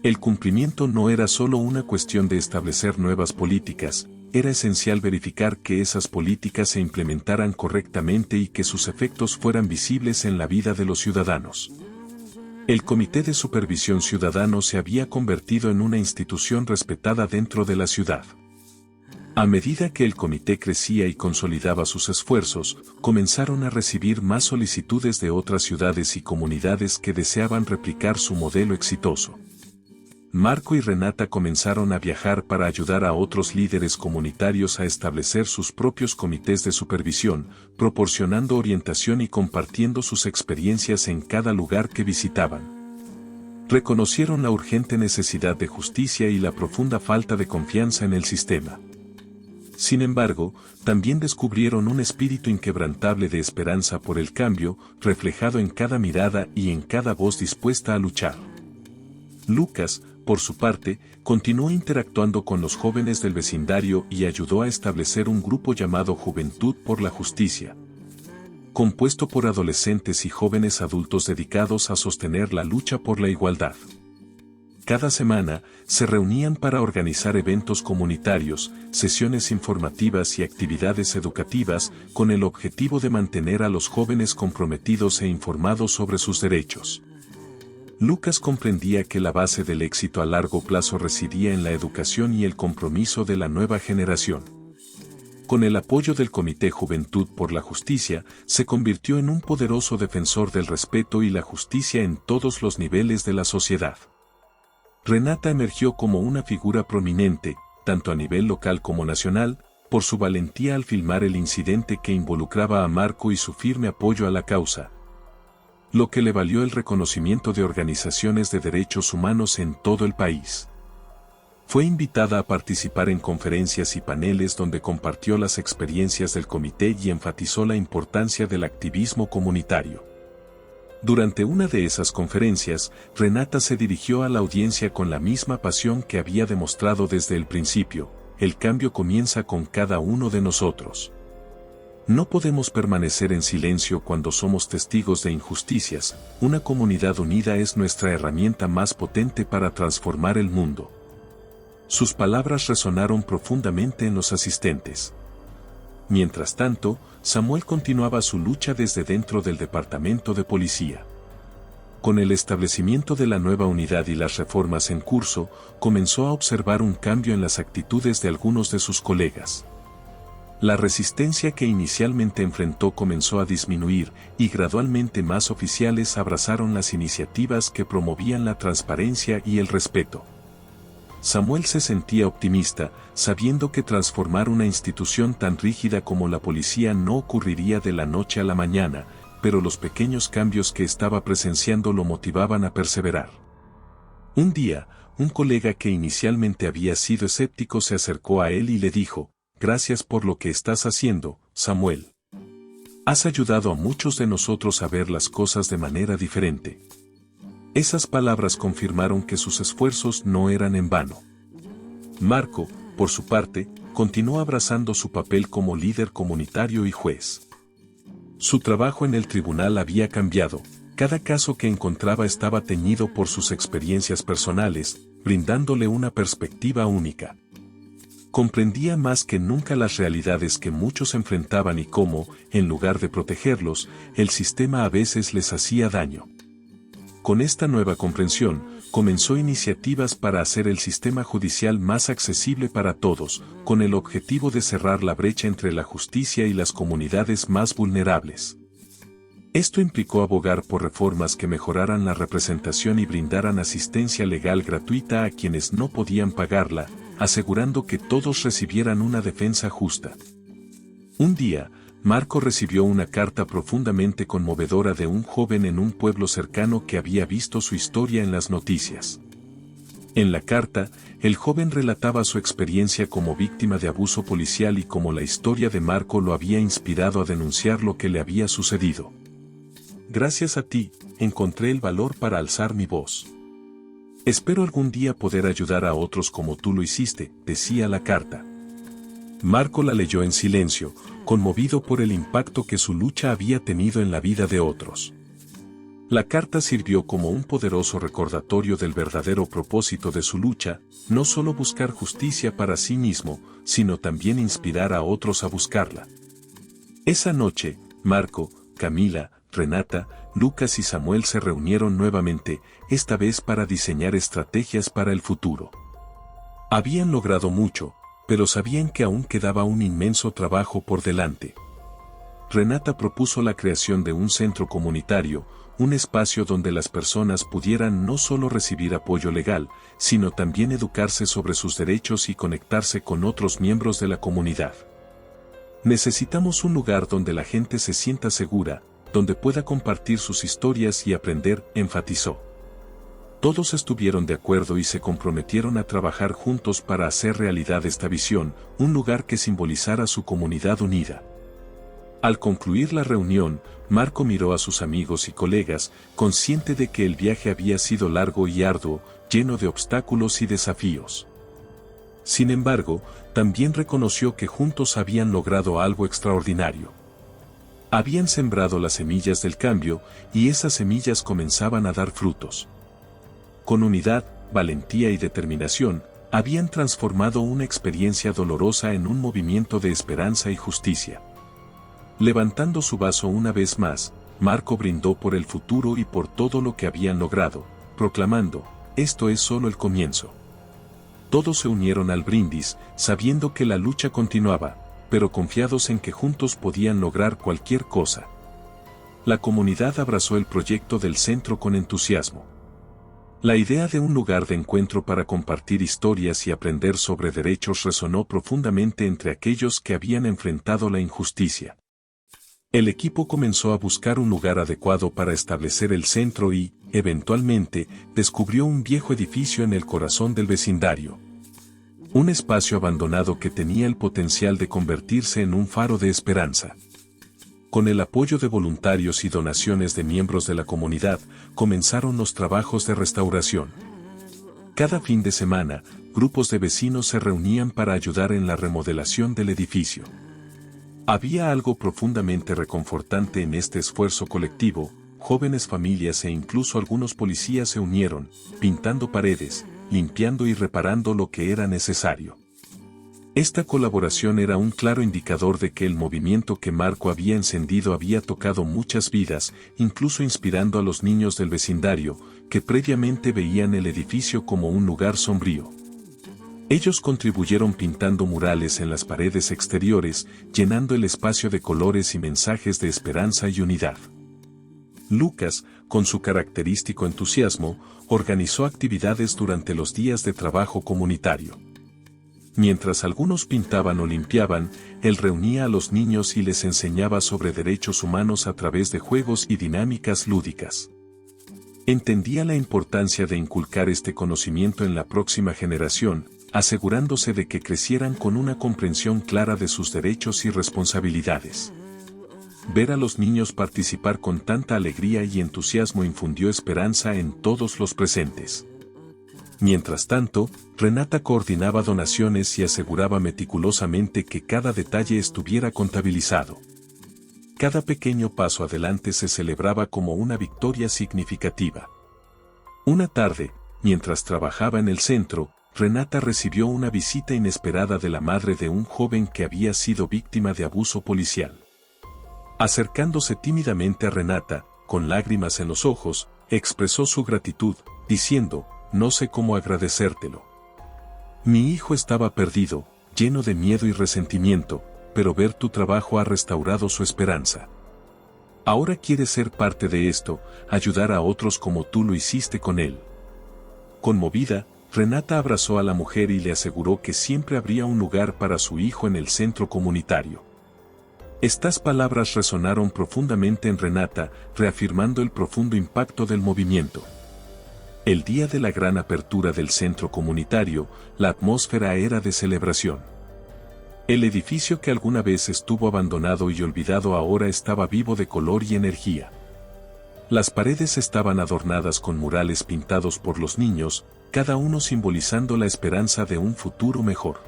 El cumplimiento no era solo una cuestión de establecer nuevas políticas, era esencial verificar que esas políticas se implementaran correctamente y que sus efectos fueran visibles en la vida de los ciudadanos. El Comité de Supervisión Ciudadano se había convertido en una institución respetada dentro de la ciudad. A medida que el comité crecía y consolidaba sus esfuerzos, comenzaron a recibir más solicitudes de otras ciudades y comunidades que deseaban replicar su modelo exitoso. Marco y Renata comenzaron a viajar para ayudar a otros líderes comunitarios a establecer sus propios comités de supervisión, proporcionando orientación y compartiendo sus experiencias en cada lugar que visitaban. Reconocieron la urgente necesidad de justicia y la profunda falta de confianza en el sistema. Sin embargo, también descubrieron un espíritu inquebrantable de esperanza por el cambio, reflejado en cada mirada y en cada voz dispuesta a luchar. Lucas, por su parte, continuó interactuando con los jóvenes del vecindario y ayudó a establecer un grupo llamado Juventud por la Justicia, compuesto por adolescentes y jóvenes adultos dedicados a sostener la lucha por la igualdad. Cada semana, se reunían para organizar eventos comunitarios, sesiones informativas y actividades educativas, con el objetivo de mantener a los jóvenes comprometidos e informados sobre sus derechos. Lucas comprendía que la base del éxito a largo plazo residía en la educación y el compromiso de la nueva generación. Con el apoyo del Comité Juventud por la Justicia, se convirtió en un poderoso defensor del respeto y la justicia en todos los niveles de la sociedad. Renata emergió como una figura prominente, tanto a nivel local como nacional, por su valentía al filmar el incidente que involucraba a Marco y su firme apoyo a la causa, lo que le valió el reconocimiento de organizaciones de derechos humanos en todo el país. Fue invitada a participar en conferencias y paneles donde compartió las experiencias del comité y enfatizó la importancia del activismo comunitario. Durante una de esas conferencias, Renata se dirigió a la audiencia con la misma pasión que había demostrado desde el principio: el cambio comienza con cada uno de nosotros. No podemos permanecer en silencio cuando somos testigos de injusticias. Una comunidad unida es nuestra herramienta más potente para transformar el mundo. Sus palabras resonaron profundamente en los asistentes. Mientras tanto, Samuel continuaba su lucha desde dentro del departamento de policía. Con el establecimiento de la nueva unidad y las reformas en curso, comenzó a observar un cambio en las actitudes de algunos de sus colegas. La resistencia que inicialmente enfrentó comenzó a disminuir y gradualmente más oficiales abrazaron las iniciativas que promovían la transparencia y el respeto. Samuel se sentía optimista, sabiendo que transformar una institución tan rígida como la policía no ocurriría de la noche a la mañana, pero los pequeños cambios que estaba presenciando lo motivaban a perseverar. Un día, un colega que inicialmente había sido escéptico se acercó a él y le dijo: «Gracias por lo que estás haciendo, Samuel. Has ayudado a muchos de nosotros a ver las cosas de manera diferente». Esas palabras confirmaron que sus esfuerzos no eran en vano. Marco, por su parte, continuó abrazando su papel como líder comunitario y juez. Su trabajo en el tribunal había cambiado. Cada caso que encontraba estaba teñido por sus experiencias personales, brindándole una perspectiva única. Comprendía más que nunca las realidades que muchos enfrentaban y cómo, en lugar de protegerlos, el sistema a veces les hacía daño. Con esta nueva comprensión, comenzó iniciativas para hacer el sistema judicial más accesible para todos, con el objetivo de cerrar la brecha entre la justicia y las comunidades más vulnerables. Esto implicó abogar por reformas que mejoraran la representación y brindaran asistencia legal gratuita a quienes no podían pagarla, asegurando que todos recibieran una defensa justa. Un día, Marco recibió una carta profundamente conmovedora de un joven en un pueblo cercano que había visto su historia en las noticias. En la carta, el joven relataba su experiencia como víctima de abuso policial y cómo la historia de Marco lo había inspirado a denunciar lo que le había sucedido. «Gracias a ti, encontré el valor para alzar mi voz. Espero algún día poder ayudar a otros como tú lo hiciste», decía la carta. Marco la leyó en silencio, conmovido por el impacto que su lucha había tenido en la vida de otros. La carta sirvió como un poderoso recordatorio del verdadero propósito de su lucha: no solo buscar justicia para sí mismo, sino también inspirar a otros a buscarla. Esa noche, Marco, Camila, Renata, Lucas y Samuel se reunieron nuevamente, esta vez para diseñar estrategias para el futuro. Habían logrado mucho, pero sabían que aún quedaba un inmenso trabajo por delante. Renata propuso la creación de un centro comunitario, un espacio donde las personas pudieran no solo recibir apoyo legal, sino también educarse sobre sus derechos y conectarse con otros miembros de la comunidad. «Necesitamos un lugar donde la gente se sienta segura, donde pueda compartir sus historias y aprender», enfatizó. Todos estuvieron de acuerdo y se comprometieron a trabajar juntos para hacer realidad esta visión, un lugar que simbolizara su comunidad unida. Al concluir la reunión, Marco miró a sus amigos y colegas, consciente de que el viaje había sido largo y arduo, lleno de obstáculos y desafíos. Sin embargo, también reconoció que juntos habían logrado algo extraordinario. Habían sembrado las semillas del cambio, y esas semillas comenzaban a dar frutos. Con unidad, valentía y determinación, habían transformado una experiencia dolorosa en un movimiento de esperanza y justicia. Levantando su vaso una vez más, Marco brindó por el futuro y por todo lo que habían logrado, proclamando: «Esto es solo el comienzo». Todos se unieron al brindis, sabiendo que la lucha continuaba, pero confiados en que juntos podían lograr cualquier cosa. La comunidad abrazó el proyecto del centro con entusiasmo. La idea de un lugar de encuentro para compartir historias y aprender sobre derechos resonó profundamente entre aquellos que habían enfrentado la injusticia. El equipo comenzó a buscar un lugar adecuado para establecer el centro y, eventualmente, descubrió un viejo edificio en el corazón del vecindario. Un espacio abandonado que tenía el potencial de convertirse en un faro de esperanza. Con el apoyo de voluntarios y donaciones de miembros de la comunidad, comenzaron los trabajos de restauración. Cada fin de semana, grupos de vecinos se reunían para ayudar en la remodelación del edificio. Había algo profundamente reconfortante en este esfuerzo colectivo. Jóvenes familias e incluso algunos policías se unieron, pintando paredes, limpiando y reparando lo que era necesario. Esta colaboración era un claro indicador de que el movimiento que Marco había encendido había tocado muchas vidas, incluso inspirando a los niños del vecindario, que previamente veían el edificio como un lugar sombrío. Ellos contribuyeron pintando murales en las paredes exteriores, llenando el espacio de colores y mensajes de esperanza y unidad. Lucas, con su característico entusiasmo, organizó actividades durante los días de trabajo comunitario. Mientras algunos pintaban o limpiaban, él reunía a los niños y les enseñaba sobre derechos humanos a través de juegos y dinámicas lúdicas. Entendía la importancia de inculcar este conocimiento en la próxima generación, asegurándose de que crecieran con una comprensión clara de sus derechos y responsabilidades. Ver a los niños participar con tanta alegría y entusiasmo infundió esperanza en todos los presentes. Mientras tanto, Renata coordinaba donaciones y aseguraba meticulosamente que cada detalle estuviera contabilizado. Cada pequeño paso adelante se celebraba como una victoria significativa. Una tarde, mientras trabajaba en el centro, Renata recibió una visita inesperada de la madre de un joven que había sido víctima de abuso policial. Acercándose tímidamente a Renata, con lágrimas en los ojos, expresó su gratitud, diciendo: «No sé cómo agradecértelo. Mi hijo estaba perdido, lleno de miedo y resentimiento, pero ver tu trabajo ha restaurado su esperanza. Ahora quiere ser parte de esto, ayudar a otros como tú lo hiciste con él». Conmovida, Renata abrazó a la mujer y le aseguró que siempre habría un lugar para su hijo en el centro comunitario. Estas palabras resonaron profundamente en Renata, reafirmando el profundo impacto del movimiento. El día de la gran apertura del centro comunitario, la atmósfera era de celebración. El edificio que alguna vez estuvo abandonado y olvidado ahora estaba vivo de color y energía. Las paredes estaban adornadas con murales pintados por los niños, cada uno simbolizando la esperanza de un futuro mejor.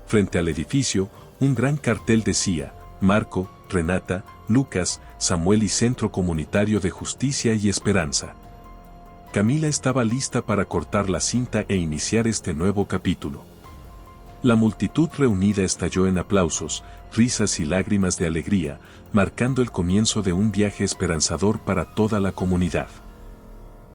Frente al edificio, un gran cartel decía: Marco, Renata, Lucas, Samuel y Centro Comunitario de Justicia y Esperanza. Camila estaba lista para cortar la cinta e iniciar este nuevo capítulo. La multitud reunida estalló en aplausos, risas y lágrimas de alegría, marcando el comienzo de un viaje esperanzador para toda la comunidad.